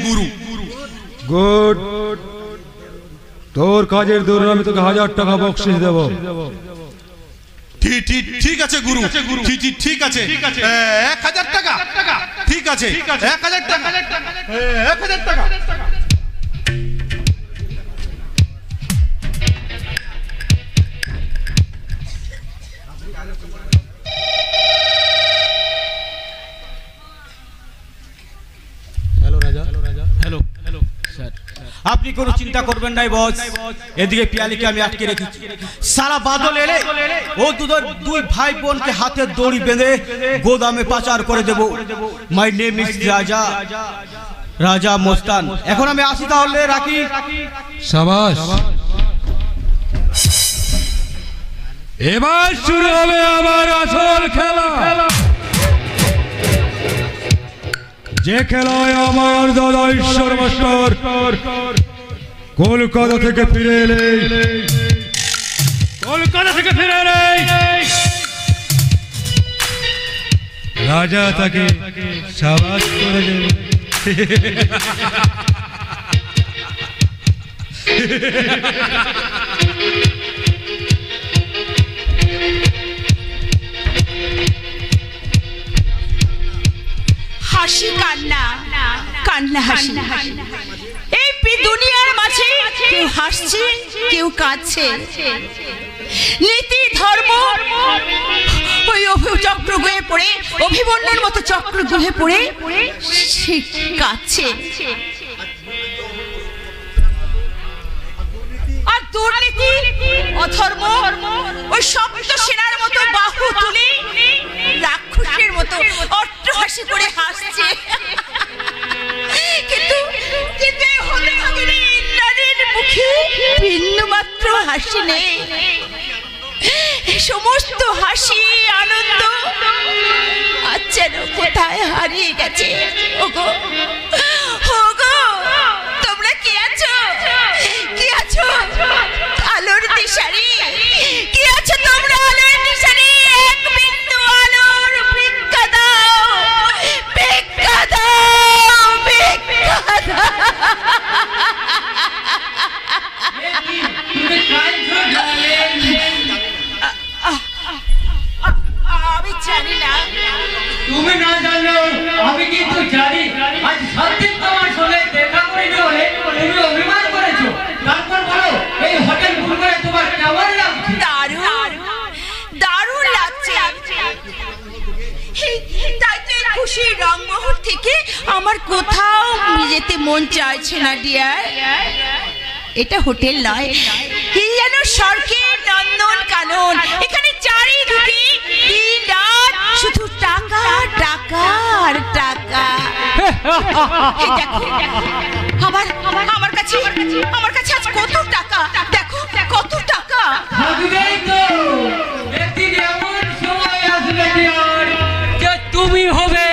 গুরু গুড, তোর কাজের দৌড়ে আমি তোকে 1000 টাকা বকশিশ দেবো। ঠিক আছে গুরু, ঠিক আছে। 1000 টাকা? ঠিক আছে, 1000 টাকা, 1000 টাকা। আপনি কোনো চিন্তা করবেন নাই বস। এদিকে পিয়ালিকে আমি আটকে রেখেছি। সারা বাদল এলে ও দুই ভাই বোনকে হাতে দড়ি বেঁধে গোদামে পাচার করে দেব। মাই নেম ইজ রাজা, রাজা মোস্তান। এখন আমি আসি, তাহলে রাখি। সাবাস। এবার শুরু হবে আমার আসল খেলা, যে খেলায় আমার দাদা ঈশ্বর মাস্টার কলকাতা থেকে ফিরে এলে রাজা তাকে সাবাস করে দেবে। হাসি কান্না, কান্না হাসি, এই দুনিয়ার মাঝে কেউ হাসছে কেউ কাঁদছে। নীতি ধর্ম ওই চক্র গুহে পড়ে, অভিমন্যুর মতো চক্র গুহে পড়ে সে কাঁদছে। আর দুর্নীতি অধর্ম ওই সপ্ত সেনার মতো বাহু তুলে রাক্ষসের মতো অট্টহাসি করে হাসছে। কিন্তু ইন্দ্রাণীর মুখে বিন্দুমাত্র হাসি নেই। সমস্ত হাসি আনন্দ আচ্ছা কোথায় হারিয়ে গেছে। ওগো ওগো, তোমরা কি আছো? কি আছো আলোর দিশারি? কি আছো তোমরা আলোর দিশারি? এক বিন্দু আলোর ভিক্ষা দাও, ভিক্ষা দাও, ভিক্ষা দাও। আমি জানি না। তুমি না জানো আমি কিন্তু জানি। আজ সত্যি তোমার সঙ্গে দেখা করিনি বলে তুমি অভিমান করেছো। তারপর বলো এই হোটেল বুলবুলে তোমার কেমন লাগছে? দারুণ দারুণ লাগছে। তাই তো খুশির রংমহল থেকে আমার কোথাও যেতে মন চাইছে না ডিয়ার। এটা হোটেল নয়, এই যেন স্বর্গের নন্দন কানন। এখানে চারিদিকে দিন রাত শুধু টাকা টাকা আর টাকা। এই দেখো আমার কাছে আজ কত টাকা, দেখো কত টাকা। থাকবেই তো, একদিন এমন সময় আসবে যে তুমি হবে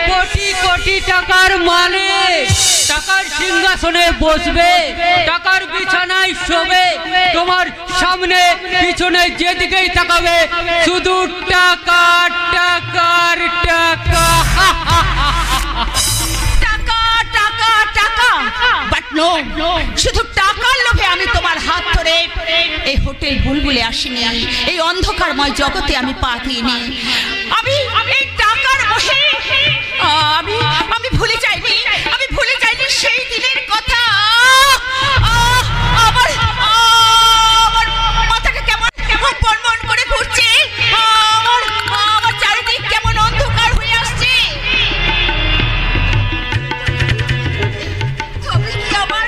কোটি কোটি টাকার মালিক। টাকার সিংহাসনে বসবে, টাকার বিছানায় শোবে, তোমার সামনে পিছনে যেদিকেই তাকাবে শুধু টাকা টাকার টাকা। টাকা টাকা টাকা, বাট নো, শুধু টাকার লোভে আমি তোমার হাত ধরে এই হোটেল বুলবুলে আসিনি। এই অন্ধকারময় জগতে আমি পা দিইনি। আমি এই টাকার মোহে আমি ভুলে যাইনি। আমি ভুলে যাইনি সেই দিনের কথা। আমার মাথাটা কেমন কেমন বনবন করে ঘুরছে। আমার চারিদিক কেমন অন্ধকার হয়ে আসছে। তুমি কি আমার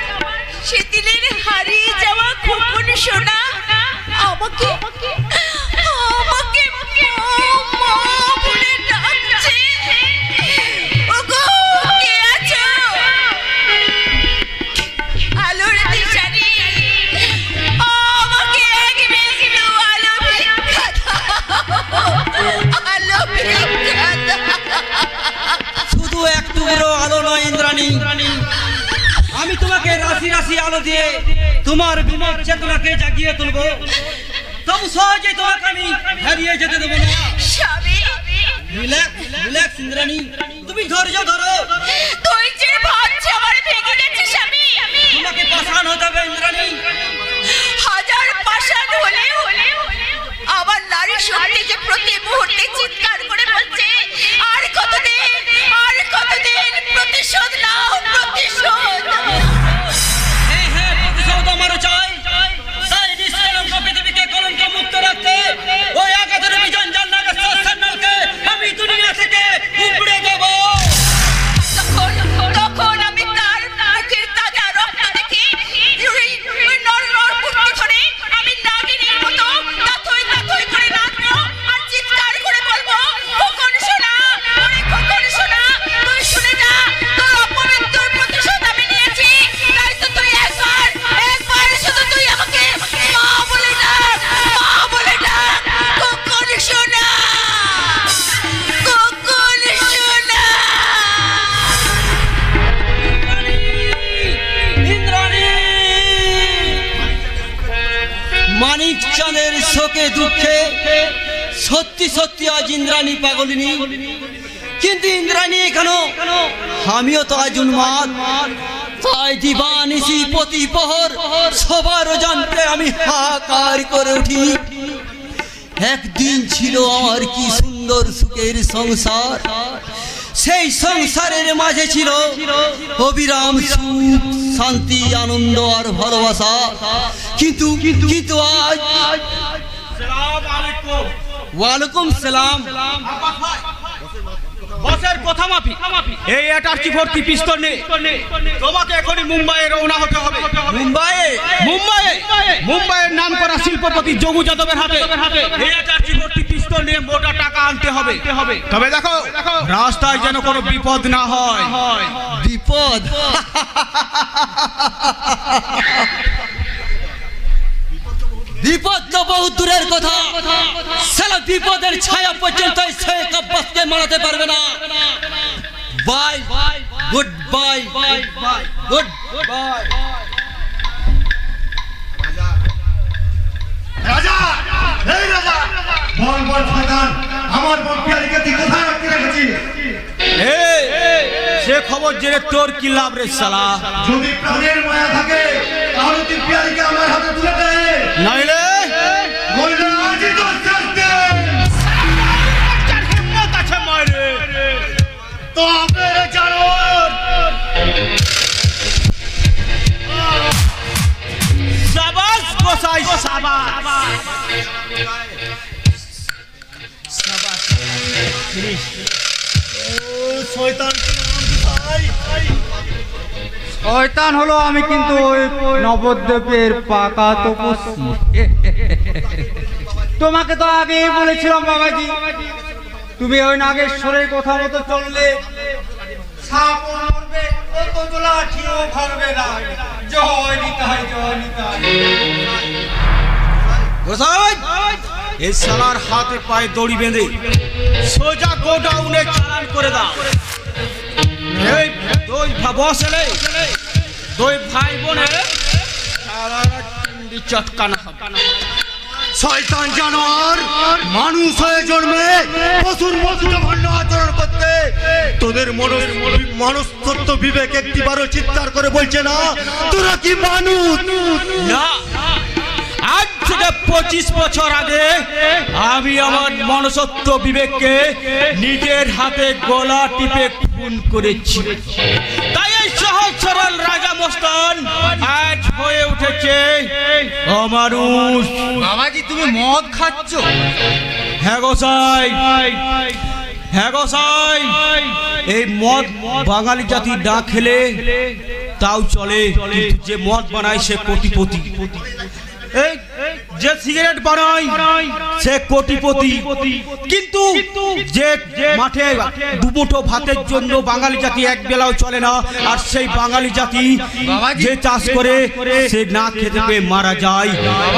সেদিনের হারিয়ে যাওয়া খোকন সোনা আমাকে মা বলে ডাকছে? ওগো কে আছো? আলোর দিশারি, আমাকে এক বিন্দু আলো ভিক্ষা দাও, আলো ভিক্ষা দাও। শুধু এক টুকরো আলো নয় ইন্দ্রাণী, আমি তোমাকে রাশি রাশি আলো দিয়ে তোমার বিমল চেতনাকে জাগিয়ে তুলবো। তবু সহজে তোমাকে আমি হারিয়ে যেতে দেবো না। স্বামী, রিল্যাক্স ইন্দ্রাণী, তুমি ধৈর্য ধরো। ধৈর্যের ভাঁজ আমার ভেঙে গেছে স্বামী। তোমাকে পাষাণ হতে হবে ইন্দ্রাণী। হাজার পাষাণ হলেও আমার নারী শক্তি যে প্রতি মুহূর্তে চিৎকার করে বলছে আর কতদিন প্রতিশোধ নাও, প্রতিশোধ। হ্যাঁ, প্রতিশোধ আমারও চাই। তাই নিষ্কলঙ্ক পৃথিবীকে কলঙ্ক মুক্ত রাখতে ওই আগাধের বিজন জান্নাতের সান্নালকে আমি দুনিয়া থেকে উপড়ে দেব। তখন আমি তার মুখের তাজা রক্ত দেখে শোকে দুঃখে সত্যি সত্যি আজ ইন্দ্রাণী পাগলিনী, কিন্তু ইন্দ্রাণী এখানো আমিও তো আজ উন্মাদ। তাই দিবানিশি প্রতি প্রহর সবার জানতে আমি হাহাকার করে উঠি। একদিন ছিল আমার কি সুন্দর সুখের সংসার, সেই সংসারের মাঝে ছিল অবিরাম সুখ শান্তি আনন্দ আর ভালোবাসা। কিন্তু কিন্তু আজ ওয়ালাইকুম সালাম। বসের কথা মাফি এই অ্যাটাচি ভর্তি পিস্তল নিয়ে তোমাকে এখনই মুম্বাইয়ে রওনা হতে হবে। মুম্বাইয়ের নাম করা শিল্পপতি যোগু যাদবের হাতে এই অ্যাটাচি ভর্তি পিস্তল নিয়ে মোটা টাকা আনতে হবে। তবে দেখো রাস্তায় যেন কোনো বিপদ না হয়। বিপদ? বিপদ তো বহু দূরের কথা, সালা বিপদের ছায়া পর্যন্ত শেখ আব্বাসকে মারাতে পারবে না। Bye good bye good bye. রাজা, এই রাজা, বল বল শয়তান, আমার বোন পিয়ালিকে তুই কোথায় রাখতে রেখেছিস? সে খবর জেনে তোর কি লাভ রে শালা? যদি প্রাণের মায়া থাকে তাহলে তুই পিয়ালিকে আমার হাতে তুলে দে, নইলে আজই তোর শেষ দিন। হিম্মত আছে মারে তবে জানোয়ার। শাবাশ গোসাই শাবাশ। শয়তান হলো আমি, কিন্তু ওই নবদ্বীপের পাকা তপস্বী। তোমাকে তো আগেই বলেছিলাম বাবাজি, তুমি ওই নাগেশ্বরের কথা মতো চললে সাপও মরবে, কত লাঠিও ভাঙবে না। জয় নিতাই, জয় নিতাই। গোসাই, এই শালার হাতে পায়ে দড়ি বেঁধে সোজা গোডাউনে চালান করে দাও। এই দুই বস এলে দুই ভাই বোনে চটকানা শয়তান জানোয়ার, মানুষ হয়ে জন্মে পশুর মতো জঘন্য আচরণ করতে তোদের মনস্তত্ব বিবেক একটিবারও চিৎকার করে বলছে না তোরা কি মানুষ? না, আজ থেকে 25 বছর আগে আমি আমার মনসত্ব বিবেককে নিজের হাতে গলা টিপে খুন করেছি। তাই এই সহজ সরল রাজা মস্তান আজ হয়ে উঠেছে অমানুষ। বাবাজি তুমি মদ খাচ্ছ? হ্যাঁ গোসাই, হ্যাঁ গোসাই, এই মদ বাঙালি জাতি না খেলে তাও চলে, কিন্তু যে মদ বানায় সে কোটিপতি। এই যে সিগারেট বানায় সে কোটিপতি, কিন্তু যে মাঠে দুমুঠো ভাতের জন্য বাঙালি জাতি এক বেলাও চলে না, আর সেই বাঙালি জাতি যে চাষ করে সে না খেতে পেয়ে মারা যায়।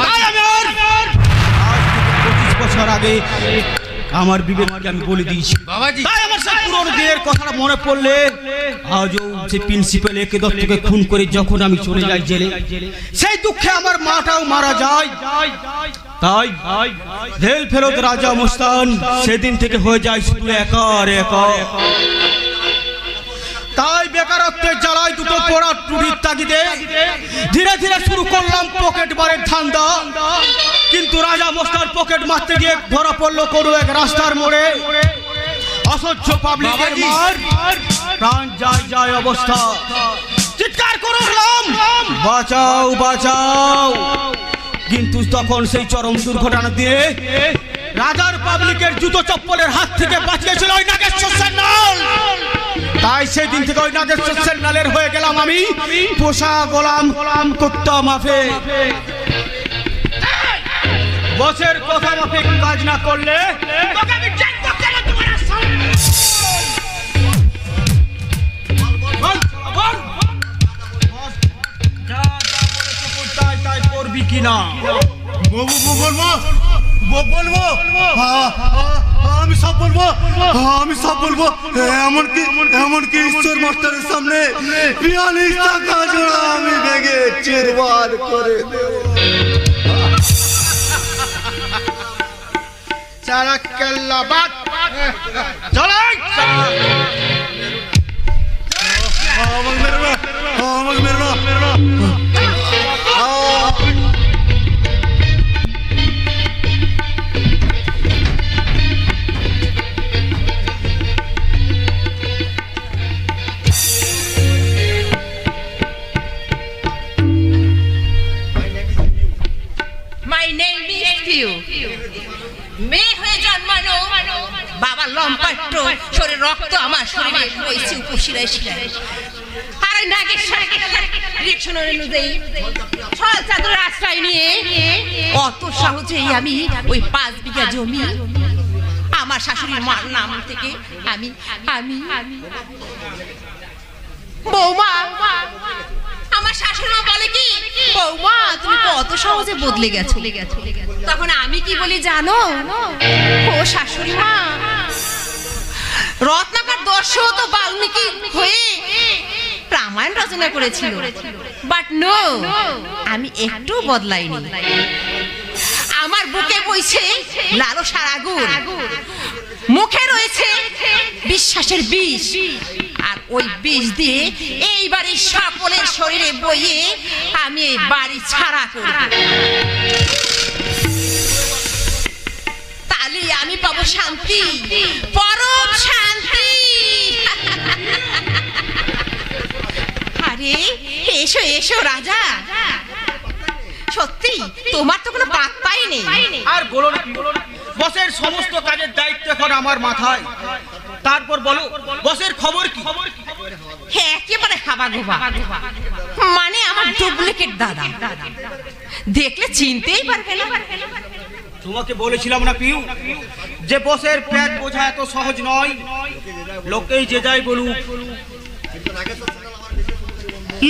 তাই আমার 25 বছর আগে আমার বিবেককে আমি বলে দিয়েছি বাবাজি। তাই আমার সেই পুরনো দিনের কথাটা মনে পড়লে আজও যে প্রিন্সিপাল একে দত্তকে খুন করে যখন আমি চলে যাই জেলে, সেই দুঃখে আমার মাটাও মারা যায়। তাই জেল ফেরত রাজা মস্তান সেদিন থেকে হয়ে যায় শুধু একার একা। তাই বেকারত্বের জ্বালায় দুটো পোড়া টুরির তাগিদে ধীরে ধীরে শুরু করলাম পকেট মারের ধান্দা। কিন্তু রাজা মস্তান পকেট মারতে গিয়ে ধরা পড়লো কোনো এক রাস্তার মোড়ে। অসহ্য পাবলিকের মার, প্রাণ যায় যায় অবস্থা। চিৎকার করে উঠলাম বাঁচাও বাঁচাও, কিন্তু তখন সেই চরম দুর্ঘটনা দিয়ে রাজার পাবলিকের জুতো চপ্পলের হাত থেকে বাঁচিয়েছিল ওই নাগেশ্বর সেনাল। তাই সেই দিন থেকে ওই নাগেশ্বর সেনালের হয়ে গেলাম আমি পোষা গোলাম কুত্তা মাফে। বসের কথা মাফিক কাজ না করলে তোকে আমি জানবো কেন তোমার সামনে। তাই করবি কিনা বলবো, আমি সব বলবো, আমি সব বলবো। এমনকি ঈশ্বর মাস্টারের সামনে 42 টাকা জোড়া আমি ভেঙে চেরবার করে দেব। सारा कल्ला बात चलो My name is Piu. মেয়ে হয়ে জন্মানো বাবা লম্পাট্ট শরীর রক্ত আমার শরীরে বইছে উপশিরায় শিরায় আর ওই নাগের রিকশন অনুযায়ী ছল চাদরের আশ্রয় নিয়ে অত সহজেই আমি ওই 5 বিঘা জমি আমার শাশুড়ির মার নাম থেকে আমি আমি বৌমা আমার শাশুড়ি মা বলে কি বৌমা তুমি কত সহজে বদলে গেছো তখন আমি কি বলি জানো ও শাশুড়ি মা রত্নাকর দর্শক তো বাল্মীকি হয়ে রামায়ণ রচনা করেছিল বাট নো আমি একটু বদলাইনি আমার বুকে বইছে লালসার আগুন মুখে রয়েছে বিশ্বাসের বিষ আর ওই বিষ দিয়ে এই বাড়ির সকলের শরীরে বইয়ে আমি এই বাড়ি ছাড়া করব তাহলে আমি পাবো শান্তি পরম শান্তি আরে এসো এসো রাজা সত্যি তোমার তো কোনো পাত্তাই নেই আর বলো না বসের সমস্ত কাজের দায়িত্ব এখন আমার মাথায় তারপর বলো বসের খবর কি হ্যাঁ একেবারে হাবা গোবা মানে আমার ডুপ্লিকেট দাদা দেখলে চিনতেই পারবে না তোমাকে বলেছিলাম না পিউ যে বসের পেট বোঝা এত সহজ নয় লোকেই যে যাই বলুক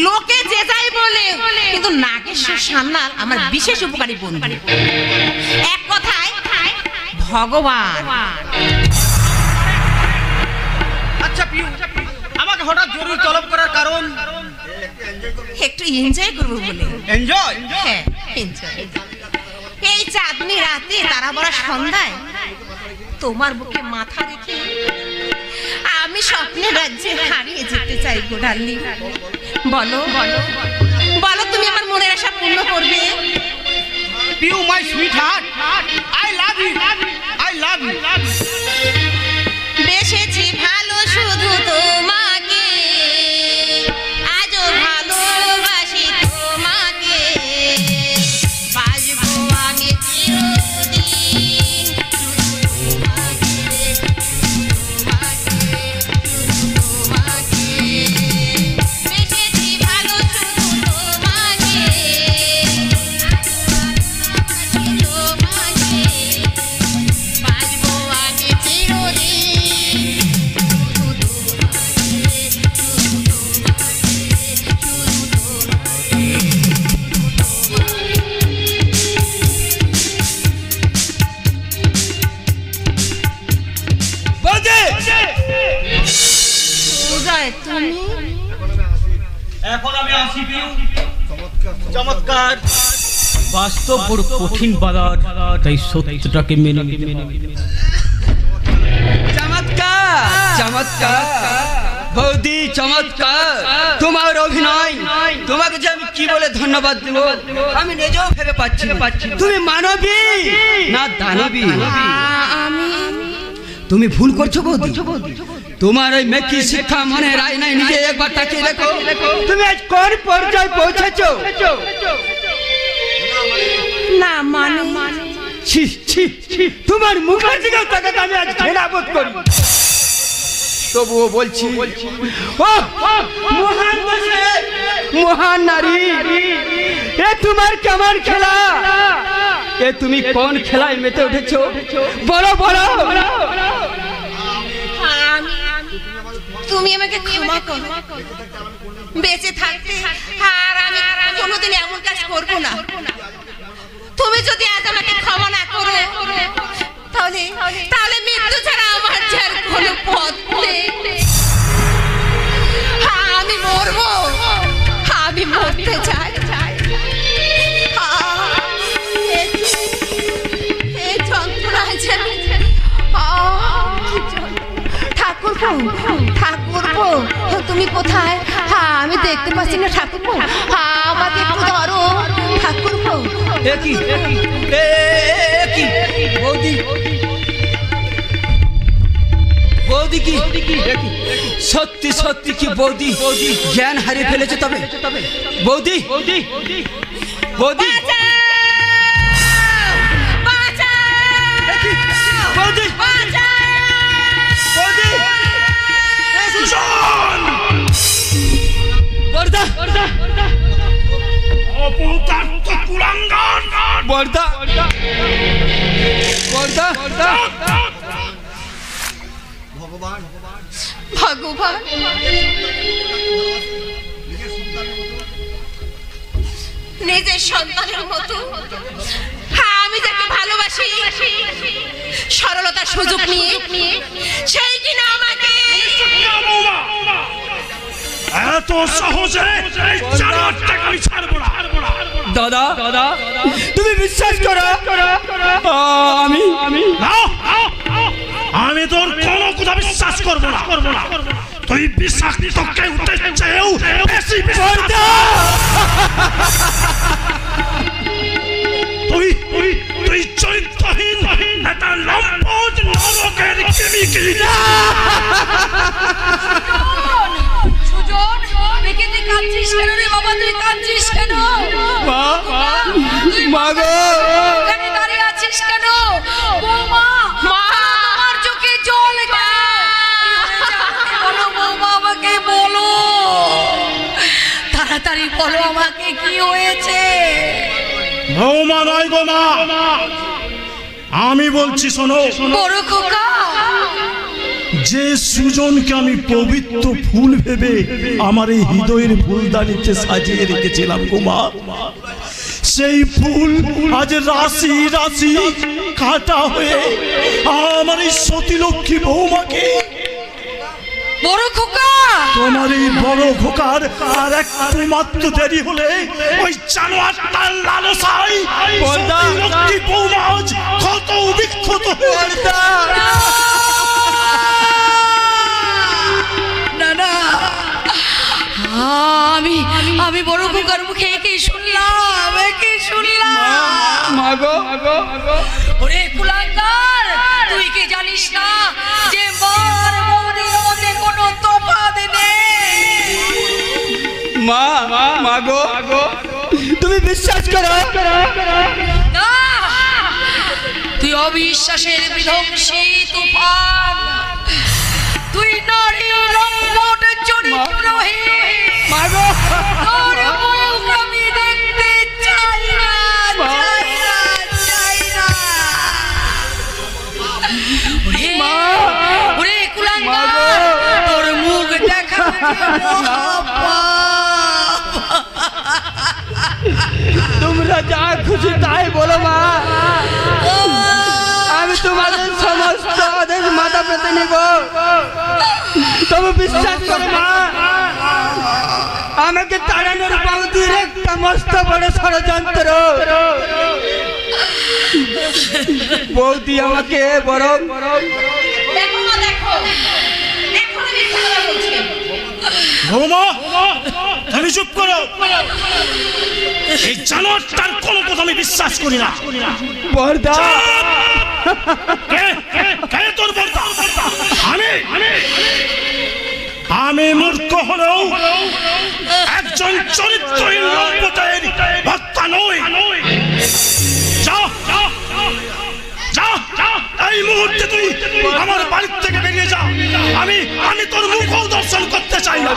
লোকে যে যাই বলে কিন্তু নাগেশ্বর সান্যাল আমার বিশেষ উপকারী বন্ধু এক কথায় ভগবান আচ্ছা পিউ আমাকে হঠাৎ জরুরি তলব করার কারণ একটু এনজয় করবো বলে এনজয় হ্যাঁ এনজয় এই চাঁদনি রাতে তারা বড় সন্ধ্যায় তোমার বুকে মাথা রেখে আমি স্বপ্নের রাজ্যে হারিয়ে যেতে চাই গো ডার্লিং বলো বলো বলো তুমি আমার মনের আশা পূর্ণ করবে Piu my sweetheart I love you I love you বেশেছি ভালো শুধু তোমাকে আজও ভালোবাসি তোমাকে বাজবো আমি চিরদিন বেশেছি ভালো শুধু তোমাকে বাজবো আমি চিরদিন উদয় তুমি এখন আমি আসি পিউ চমৎকার বাস্তব বড় কঠিন বাদার তাই সত্যটাকে মেনে চমৎকার চমৎকার বৌদি চমৎকার তোমার অভিনয় তোমাকে যে আমি কি বলে ধন্যবাদ দেব আমি নিজেও ভেবে পাচ্ছি না তুমি মানবী না দানবী আমি তুমি ভুল করছো বৌদি তোমার ওই মেকি শিক্ষা মনে রায় নাই নিজে একবার তাকিয়ে দেখো তুমি আজ কোন পর্যায়ে পৌঁছেছো না মানে ছি ছি তোমার মুখের দিকে তাকাতে আমি আজ ঘৃণা বোধ করি তবুও বলছি ও মহান দেশে মহান নারী এ তোমার কেমন খেলা এ তুমি কোন খেলায় মেতে উঠেছো বলো বলো তুমি আমাকে ক্ষমা করো বেঁচে থাকতে আর আমি কোনোদিন এমন কাজ করব না তুমি যদি আজ আমাকে ক্ষমা না করো তাহলে তাহলে মৃত্যু ছাড়া আমার যার কোনো পথ নেই আমি মরবো আমি মরতে চাই এই যন্ত্রণা ঠাকুরপো তুমি কোথায়? হ্যাঁ আমি দেখতে পাচ্ছি না ঠাকুরপো, হ্যাঁ আমাকে একটু ধরো ঠাকুরপো। কি বৌদি বৌদি কি সত্যি সত্যি কি বৌদি জ্ঞান হারিয়ে ফেলেছে? তবে বৌদি বৌদি বৌদি ভগবান নিজের সন্তানের মতো হ্যাঁ আমি যাকে ভালোবাসি সরলতার সুযোগ নিয়ে সেই কিনা আমাকে এত সহজে এই জানোয়ারটাকে আমি ছাড়বো না। দাদা দাদা তুমি বিশ্বাস করো আমি তোর কোনো কথা বিশ্বাস করবো না। তুই বিশ্বাস তোকে উঠে চেয়েও বেশি তুই চরিত্রহীন একটা লম্পট নরকের কিমিকি। সুজন দেখে তুই কাঁদছিস কেন রে বাবা? তুই কাঁদছিস কেন? মা গো এখানে দাঁড়িয়ে আছিস কেন? বৌমা মা তোমার চোখে জল কেন? বলো বৌমা, আমাকে বলো তাড়াতাড়ি বলো আমাকে কি হয়েছে? বৌমা নয় গো মা, আমি বলছি শোনো। বড় খোকা, যে সুজনকে আমি পবিত্র ফুল ভেবে আমার এই হৃদয়ের ফুলদানিতে সাজিয়ে রেখেছিলাম গো মা, সেই ফুল আজ রাশি রাশি কাটা হয়ে আমার এই সতীলক্ষ্মী বৌমাকে, বড় খোকা তোমার এই বড় খোকার আর একটু মাত্র দেরি হলে ওই জানোয়ারটার লালসায় সতীলক্ষ্মী বৌমা আজ ক্ষত বিক্ষত হয়ে আমি বড় খোকার মুখে কি শুনলাম? মাগো ওরে কুলাঙ্গার, তুই কি জানিস না যে মার মনের মধ্যে কোনো তফাৎ নেই? মাগো তুমি বিশ্বাস করো না, তুই অবিশ্বাসের বিধ্বংসী তুফান, তুই নারী লম্পট চরিত্রহীন। মাগো তোর মুখ আমি দেখতে চাই না। ওরে কুলাঙ্গার, তোর মুখ দেখা তোমরা যা খুশি তাই বলো মা, আমি তোমাদের সমস্ত আদেশ মাথা পেতে নিব। তবে বিশ্বাস করো মা, আমাকে তাড়ানোর বৌদির একটা মস্ত বড় ষড়যন্ত্র। বৌদি আমাকে বরং বৌমা তুমি চুপ করো। এই জানোয়ারটার কোনো কথা আমি বিশ্বাস করি না। বর্দা কে তোর বর্দা? আমি মূর্খ হলেও একজন চরিত্রহীন লম্পটের ভক্তা নই। এই মুহূর্তে তুই আমার বাড়ির থেকে বেরিয়ে যা। আমি তোর মুখ দর্শন করতে চাই না।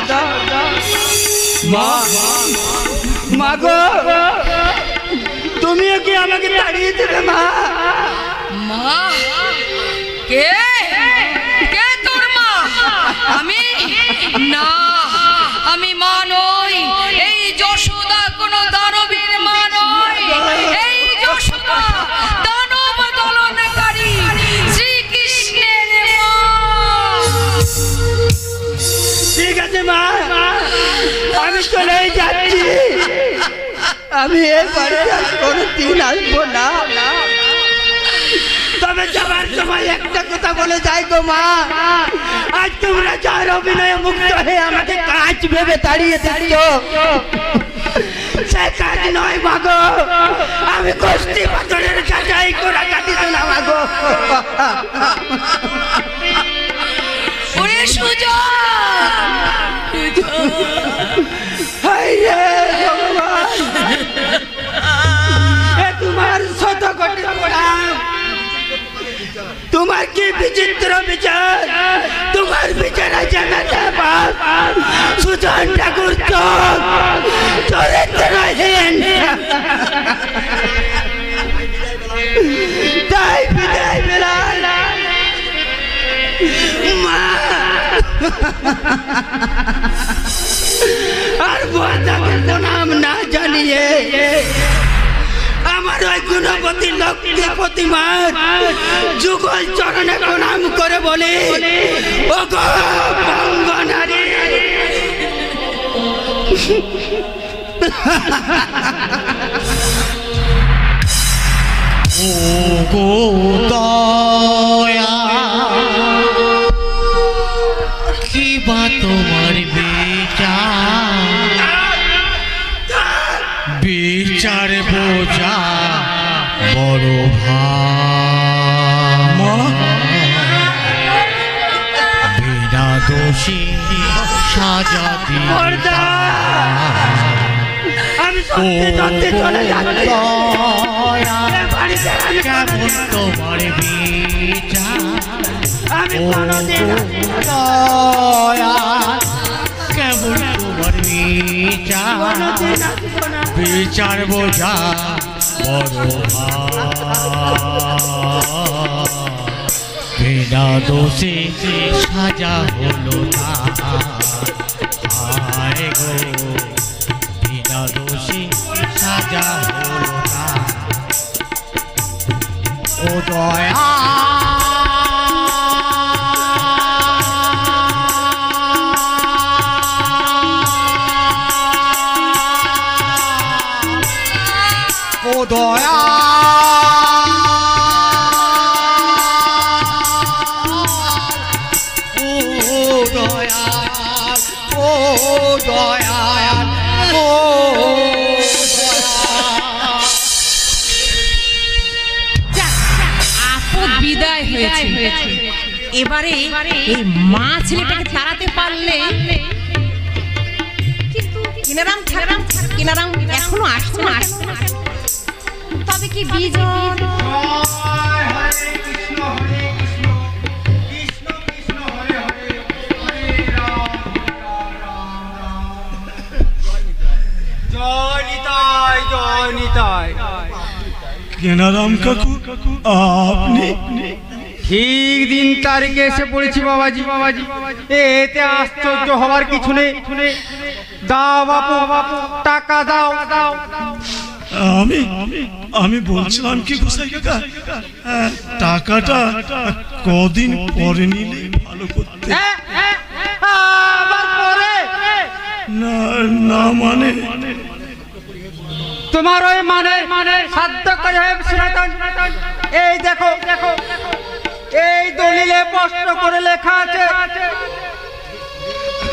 মাগো তুমিও কি আমাকে তাড়িয়ে দেবে মা? কে তোর মা? আমি না, আমি মা নই। এই যশোদা কোনো দানবীর মা নয়। এই যশোদা দানব দলনকারী শ্রীকৃষ্ণের মা। ঠিক আছে মা, আমি চলে যাচ্ছি। আমি এই বাড়িতে কোনোদিন আসবো না। তবে তবে যাবার সময় একটা কথা বলে যাই গো মা, আজ তোমরা যার অভিনয়ে মুক্ত হয়ে আমাকে কাজ ভেবে তাড়িয়ে দিচ্ছ, সে কাজ নয় মাগো, আমি কষ্টি পাথরের যাচাই করা কাটিত না মাগো। ওরে তোমার শত কোটি প্রণাম। তোমার কি বিচিত্র বিচার, তোমার বিচারে জানাতে বাপ সুজন ঠাকুর চরিত্রহীন, তাই বিদায় বেলাল মা আর বাদাকে প্রণাম না জানিয়ে আমার ওই গুণবতী লক্ষ্মী প্রতিমার যুগল চরণে প্রণাম করে বলে, ও গো বঙ্গনারী, ও গো দয়া, কি বা তোমার বিচার বোঝা বড় বিনা দোষী সাজা দিয়া কেমন তোমার বিচার, কেমন তোমার বিচার বোঝা বড় বিনা দোষে সাজা হলো না, আয় গো বিনা দোষে সাজা হলো না, ও দয়া দয়া, ও দয়া, ও দয়া, ও আপদ বিদায় হয়েছে, এবারে এই মা ছেলেটাকে তাড়াতে পারলে, কিন্তু কিনারাম এখনো আসছে না, তবে কি বিজন কেনারাম কাকু আপনি ঠিক দিন তারিখে এসে পড়েছি বাবাজি, এতে আশ্চর্য হওয়ার কিছু নেই। দাও বাপু, টাকা দাও। আমি বলছিলাম কি গোসাই কাকা, টাকাটা কদিন পরে নিলে ভালো করতে। না মানে তোমার ওই মানে সাধ্য করে সনাতন, এই দেখো এই দলিলে স্পষ্ট করে লেখা আছে,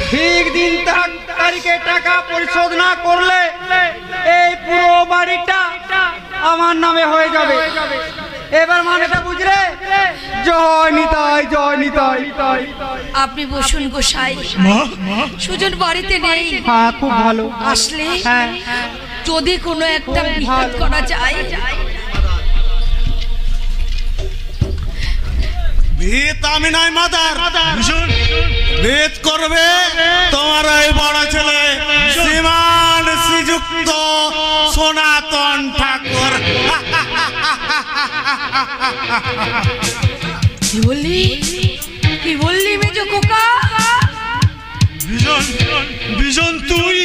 ঠিক দিন তারিখে টাকা পরিশোধ না করলে এই পুরো বাড়িটা আমার নামে হয়ে যাবে। এবার মানেটা বুঝলে? জয় নিতাই, জয় নিতাই। আপনি বসুন গোসাই, সুজন বাড়িতে নেই। হ্যাঁ, খুব ভালো। আসলে যদি কোনো একটা বিহিত করা যায়। ভিত আমি নাই মাদার, ভিত করবে তোমার এই বড় ছেলে শ্রীমান শ্রীযুক্ত সনাতন ঠাকুর। কি বললি মেজো কোকা? বিজন তুই?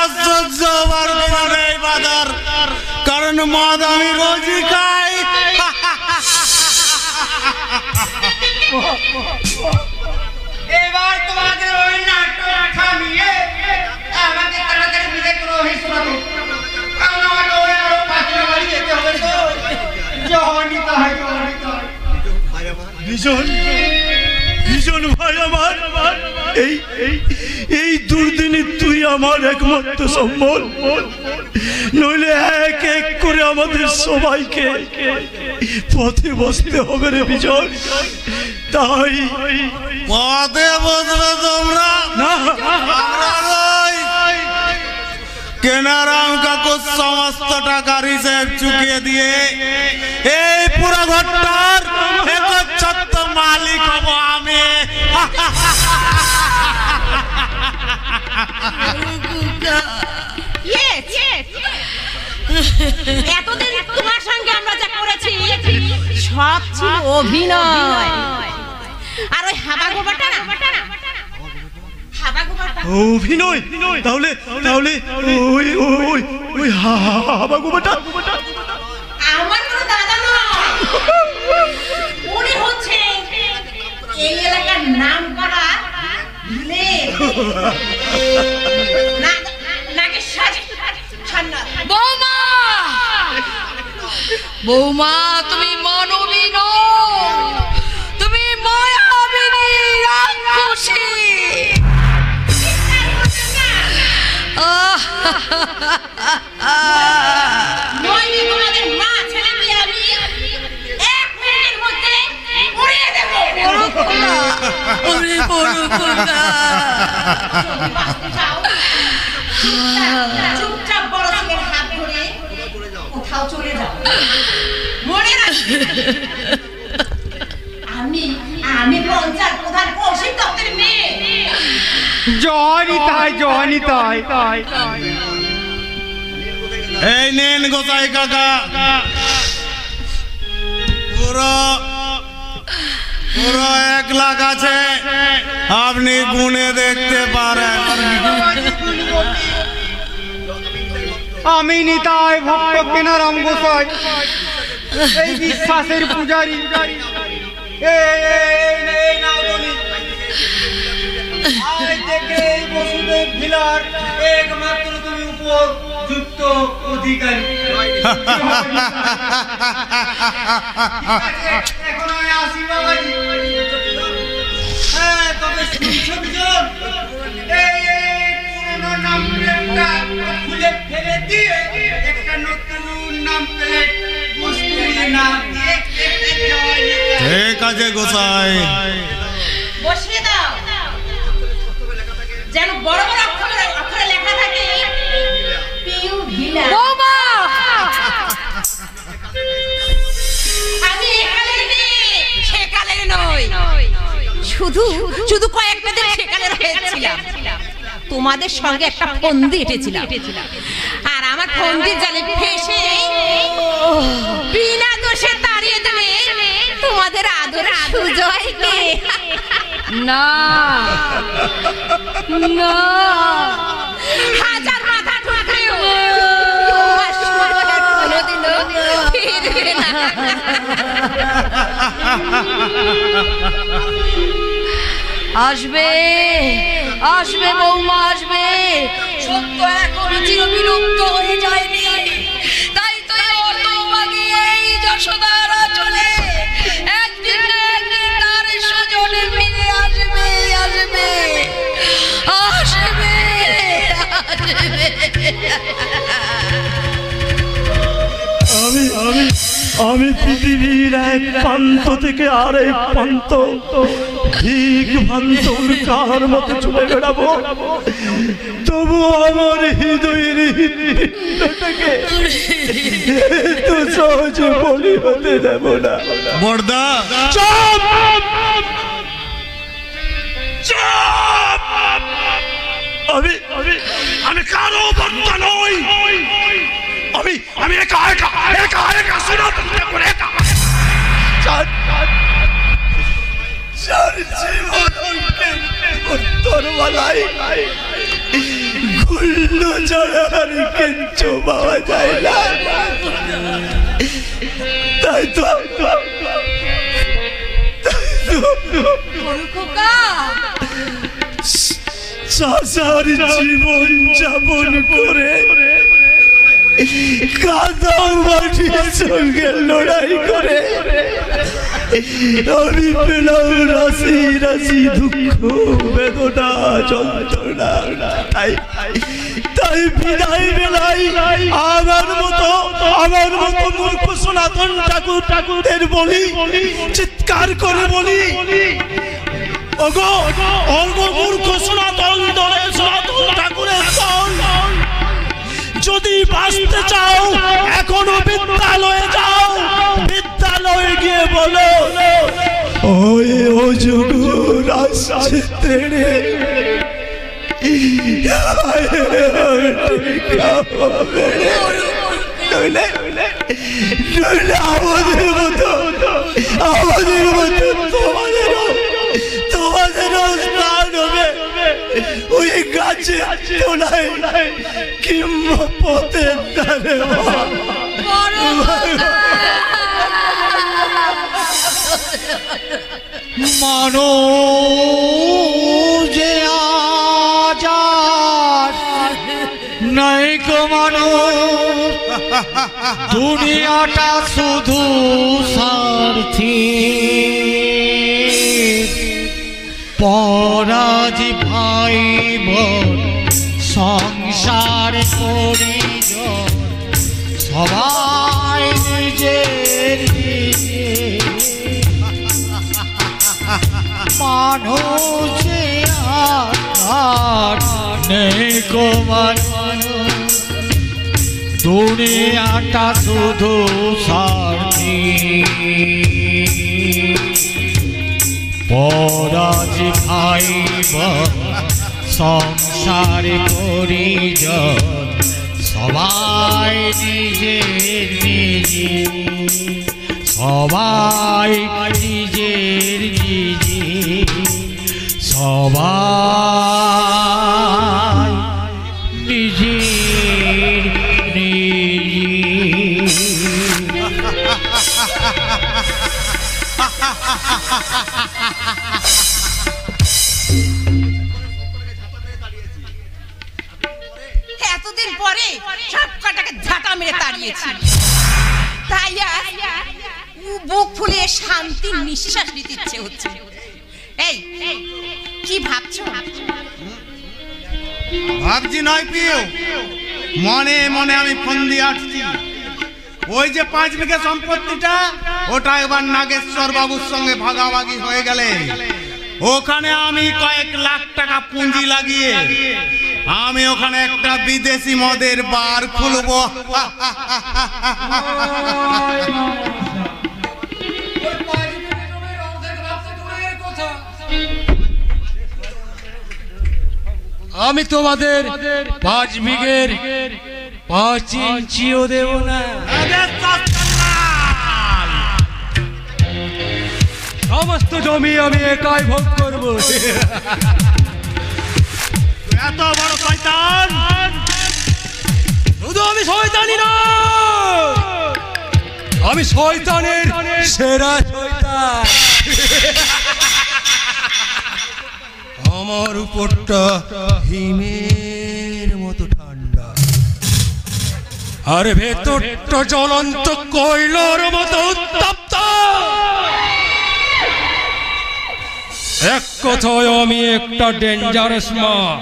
আশ্চর্য হবার তোমার এই বাজার, কারণ মদ আমি রোজই খাই। এবার তোমাদের ওই নাটক থামিয়ে আমাকে তাড়াতাড়ি বিদায় করো হে সনাতন, কারণ আমাকে ওই আরো পাঁচটা বাড়ি যেতে হবে তো। জয় নিতাই, জয় নিতাই। এই দুর্দিনে তুই আমার একমাত্র সম্বল, নইলে এক এক করে আমাদের সবাইকে পথে বসতে হবে রে বিজয়। তাই পথে বসবে তোমরা না, কেনারাম কাকুর সমস্ত টাকার হিসেব চুকিয়ে দিয়ে এই পুরো ঘরটার একচ্ছত্র মালিক হব আমি। এতদিন তোমার সঙ্গে আমরা যা করেছি সব ছিল অভিনয়। আর ওই হাবা গোবাটা না, অভিনয়। তাহলে তাহলে ওই ওই ওই হাবা গোবাটা আমার কোনো দাদা নয়, উনি হচ্ছে এই এলাকার নাম করা বৌমা, বৌমা তুমি মানবী নও, তুমি মায়াবিনী রাক্ষসী। চুপচাপ বড় ছেলের হাত ধরে কোথাও চলে যাও। মনে রাখবে আমি পঞ্চায়েত প্রধান কৌশিক দত্তের মেয়ে। জয়নি তাই এই নেন গোসাই কাকা, পুরো 1 লাখ আছে, আপনি গুনে দেখতে পারেন। আমি নিতাই ভক্ত কেনারাম গোসাই, এই বিশ্বাসের পূজারি। বসুদেব ভিলার একমাত্র তুমি উপযুক্ত অধিকারী। এখন আমি আসি বাবাজি। হ্যাঁ, তবে শুনছো বিজন, এই পুরোনো নাম প্লেটটা খুলে ফেলে দিয়ে একটা নতুন নাম প্লেট বসিয়ে না দিয়ে ঠিক আছে গোসাই, বসিয়ে দাও, যেন বড় বড় অক্ষরে লেখা থাকে পিউ ভিলা। বৌমা, আমি একালের মেয়ে, সেকালের নই। শুধু কয়েকটা দিন সেকালের হয়েছিলাম, তোমাদের সঙ্গে একটা ফন্দি এঁটেছিলাম, আর আমার ফন্দির জালে ফেসে বিনা দোষে তাড়িয়ে দেবে তোমাদের আদর সুজয়কে। না না, হাজার মাথা ঠুকরেও তোমার সুজয় আর কোনোদিনও ফিরবে না। আসবে আসবে বৌমা আসবে, সত্য এখনো চিরবিলুপ্ত হয়ে যায়নি। তাই তো অর্ধভাগী এই যশোদারা চলে একদিন না একদিন তার সুজনে ফিরে আসবে আসবে আসবে আমি আমি পৃথিবীর এক প্রান্ত থেকে আরেক প্রান্ত ঠিক ভান্তর মতো চলে বেড়াবো, তবু আমার হৃদয়ের হৃদয়টাকে এত সহজে বলি হতে দেব না। বড়দা চুপ! আমি কারো বন্ধ নই, আমি একা একা একা একা সিদ্ধান্ত করে একা তরবালাই গুল্লো ছাড়া আর কিচ্ছু পাওয়া যায় না। তাই তো সাসার জীবন যাপন করে কাদা মাটির সঙ্গে লড়াই করে আমি পেলাম রাশি রাশি দুঃখ বেদনা যন্ত্রণা। তাই বিদায় বেলাই আমার মতো মূর্খ সনাতন ঠাকুরদের বলি, চিৎকার করে বলি, ওগো মূর্খ সনাতন দলের সনাতন ঠাকুরের দল, যদি বাঁচতে চাও এখনো বিদ্যালয়ে যাও, বিদ্যালয়ে গিয়ে বলো ওই অজগর আসছে তেড়ে, আমাদের মতো তোমাদেরও স্থান হবে ওই গাছে তোলায় কিংবা পথের ধারে। মানো যে আজার নাই গো মানো, দুনিয়াটা শুধু স্বার্থী, পরাজ ভাই বোন সংসার পরিজন সবাই নিজের মানুষে আর নেই গো মানুষ, দুনিয়াটা শুধু স্বার্থী, পরাজ ভাই সংসার পরিজন সবাই নিজের নিজের, সবাই নিজের নিজের, সবাই নিজের নিজের। এতদিন পরে সব কটাকে ঝাঁটা মেরে তাড়িয়েছি, তাই বুক ফুলিয়ে শান্তির নিঃশ্বাস নিতে ইচ্ছে হচ্ছে। এই কি ভাবছো? ভাবছি নয় প্রিয়, মনে মনে আমি ফোন দিয়ে আসছি। ওই যে 5 বিঘা সম্পত্তিটা, ওটা এবার নাগেশ্বর বাবুর সঙ্গে ভাগাভাগি হয়ে গেলে ওখানে আমি কয়েক লাখ টাকা পুঁজি লাগিয়ে আমি ওখানে একটা বিদেশি মদের বার খুলবো। আমি তোমাদের 5 বিঘের 5 ইঞ্চিও দেব না। সমস্ত জমি আমি একাই ভোগ করব। এত বড় শয়তান! শুধু আমি শয়তানি না, আমি শয়তানের সেরা শয়তান। আমার উপরটা হিমের মতো ঠান্ডা, আর ভেতরটা জ্বলন্ত কয়লার মতো উত্তপ্ত। এক কথায় আমি একটা ডেঞ্জারাস মাল।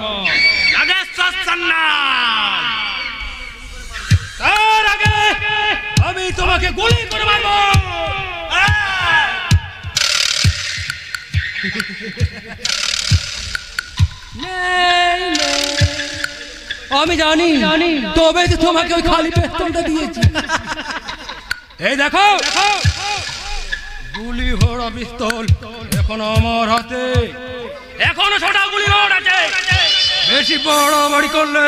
তার আগে আমি তোমাকে গুলি করে মারবো। আমি জানি, তবে তো তোমাকে ওই খালি পেস্তলটা দিয়েছি। এই দেখো, গুলি ভরা পিস্তল এখন আমার হাতে, এখনো 6টা গুলি রোড আছে। বেশি বাড়াবাড়ি করলে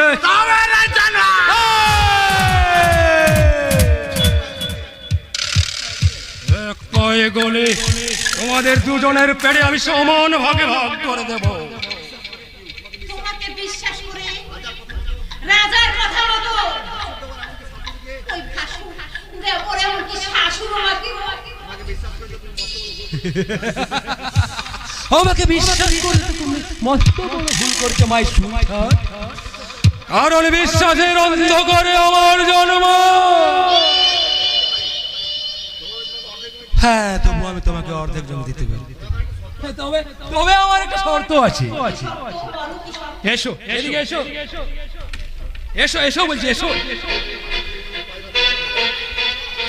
এক পায়ে গলে তোমাদের দুজনের পেটে আমি সমান ভাগে ভাগ করে দেব। তোমাকে বিশ্বাস করে রাজার কথা মতো ওই ভাসুর দেবরে কি শাশুড় আমাকে বিশ্বাস করে তুমি মস্ত বড় ভুল করছো মাই সুমাইঠার। কারণ বিশ্বাসের অন্ধকারে আমার জন্ম। হ্যাঁ তবু আমি তোমাকে অর্ধেক জমি দিতে পারি। তবে তবে আমার একটা শর্ত আছে। এসো এদিকে এসো, এসো এসো বলছি এসো।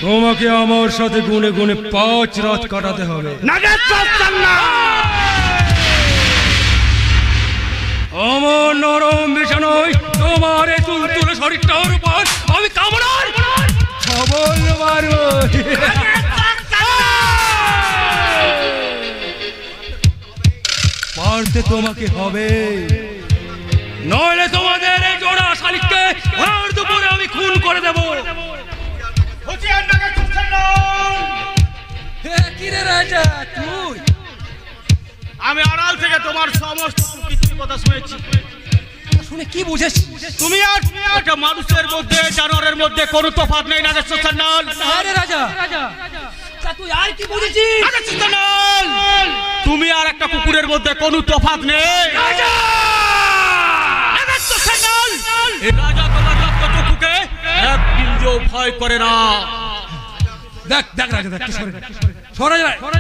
তোমাকে আমার সাথে গুনে গুনে 5 রাত কাটাতে হবে। আমার নরম বিছানায় তোমার এই তুলতুলে শরীরটার উপর আমি কামড়ার ছবল মারব। পারতে তোমাকে হবে, নইলে তোমাদের এই জোড়া শালিককে ভর দুপুরে আমি খুন করে দেব। কিরে রাজা তুই? আমি আড়াল থেকে তোমার সমস্ত কিছুর কথা শুনেছি। শুনে কি বুঝেছ? তুমি আর একটা মানুষের মধ্যে জানোয়ারের মধ্যে কোনো তফাৎ নেই নাগেশ্বর সান্যাল। আরে রাজা তুই আর কি বুঝেছিস? নাগেশ্বর সান্যাল তুমি আর একটা কুকুরের মধ্যে কোনো তফাৎ নেই। নাগেশ্বর সান্যাল এই রাজা তোমার রক্ত চক্ষুকে এক বিন্দু ভয় করে না। দেখ দেখ রাজা দেখ, সরে যা সরে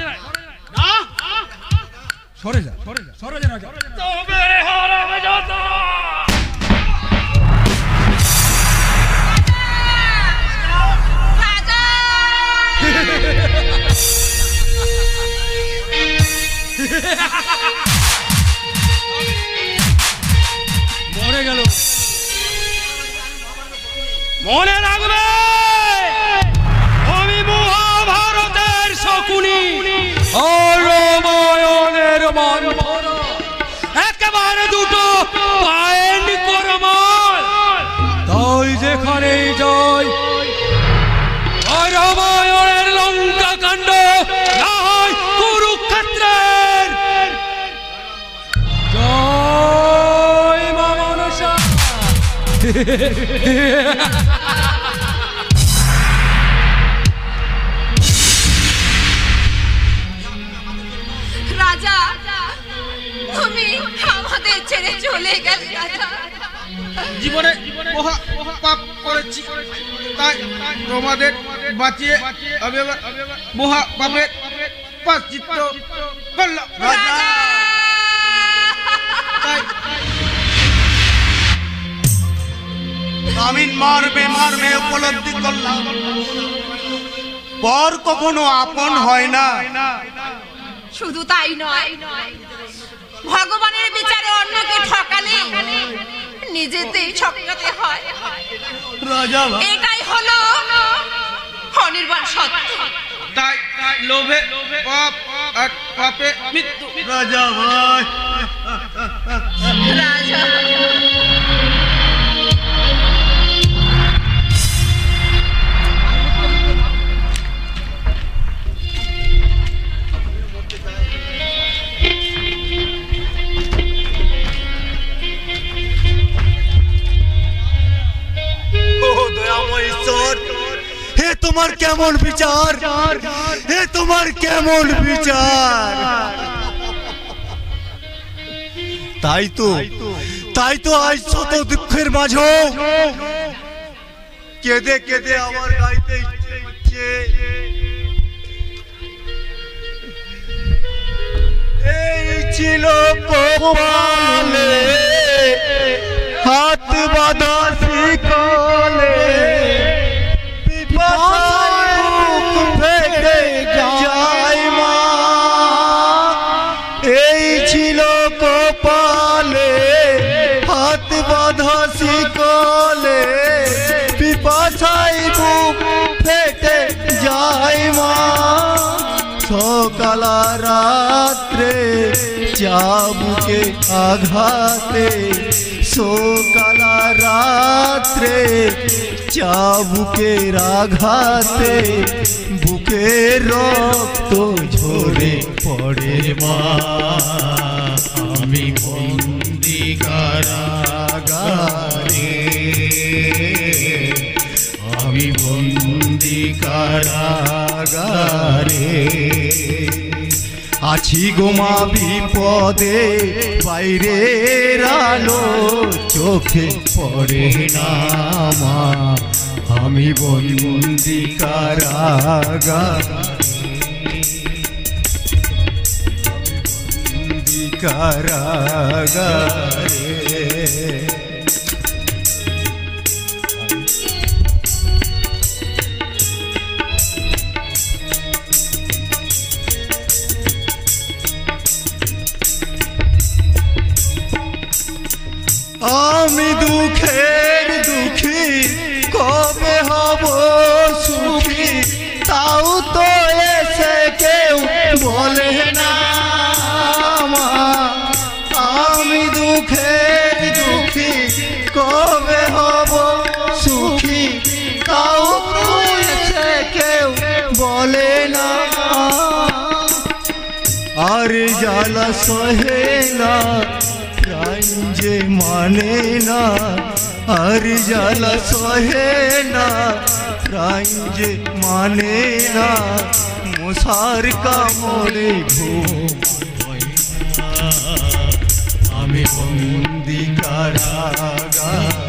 যা সরে যা সরে যা রাজা। তবে রে হারামে যত মরে গেল। মনে রাখবে আমি মহাভারতের শকুনি আর রামায়ণের মন্থর, একেবারে দুটো পায়ের করমাল। তাই যেখানেই যাই আর রামায়ণের লঙ্কা কাণ্ড না হয় কুরুক্ষেত্রের জয় মা মনসা। রাজা তুমি আমাদের ছেড়ে চলে গেলে রাজা। জীবনে মহা পাপ করেছি, তাই তোমাদের বাঁচিয়ে আমি আবার মহা পাপের প্রায়শ্চিত্ত করলাম। আমি মারবে মারবে উপলব্ধি করলাম পর কখনো আপন হয় না। শুধু তাই নয়, ভগবানের বিচারে অন্যকে ঠকালে নিজেতেই ঠকাতে হয়। রাজা এটাই হলো অনির্বাণ সত্য। তাই লোভে পাপ আর পাপে মৃত্যু। রাজা ভাই রাজা হে তোমার কেমন বিচার, হে তোমার কেমন বিচার। তাই তো আজ শত দুঃখের মাঝেও কেঁদে কেঁদে আমার গাইতে ইচ্ছে। এই ছিল কপালে হাত বাঁধা শিকলে, পিপাসায় বুক ফেটে যায় মা। এই ছিল কপালে হাত বাঁধা শিকলে, পিপাসায় বুক ফেটে যায় মা। সকাল রাত্রে চাবুকে আঘাতে, সকাল রাত্রে চাবুকের আঘাতে বুকের রক্ত ঝরে পড়ে মা। আমি বন্দি কারাগারে, আমি বন্দি কারাগারে আছি গোমা বিপদে, বাইরের আলো চোখে পড়ে না মা। আমি বন্দি কারাগারে। কারাগারে। আমি দুঃখের দুঃখী কবে হব সুখী, তাও তো এসে কেউ বলে না। আমি দুঃখের দুঃখী কবে হব সুখী, তাও তো এসে কেউ বলে না। আর জ্বালা সহে না প্রাণ যে মানে না, আর জ্বালা সহে না প্রাণ যে মানে না। মশার কামড়ে ঘুম আমি বন্দি কারাগার।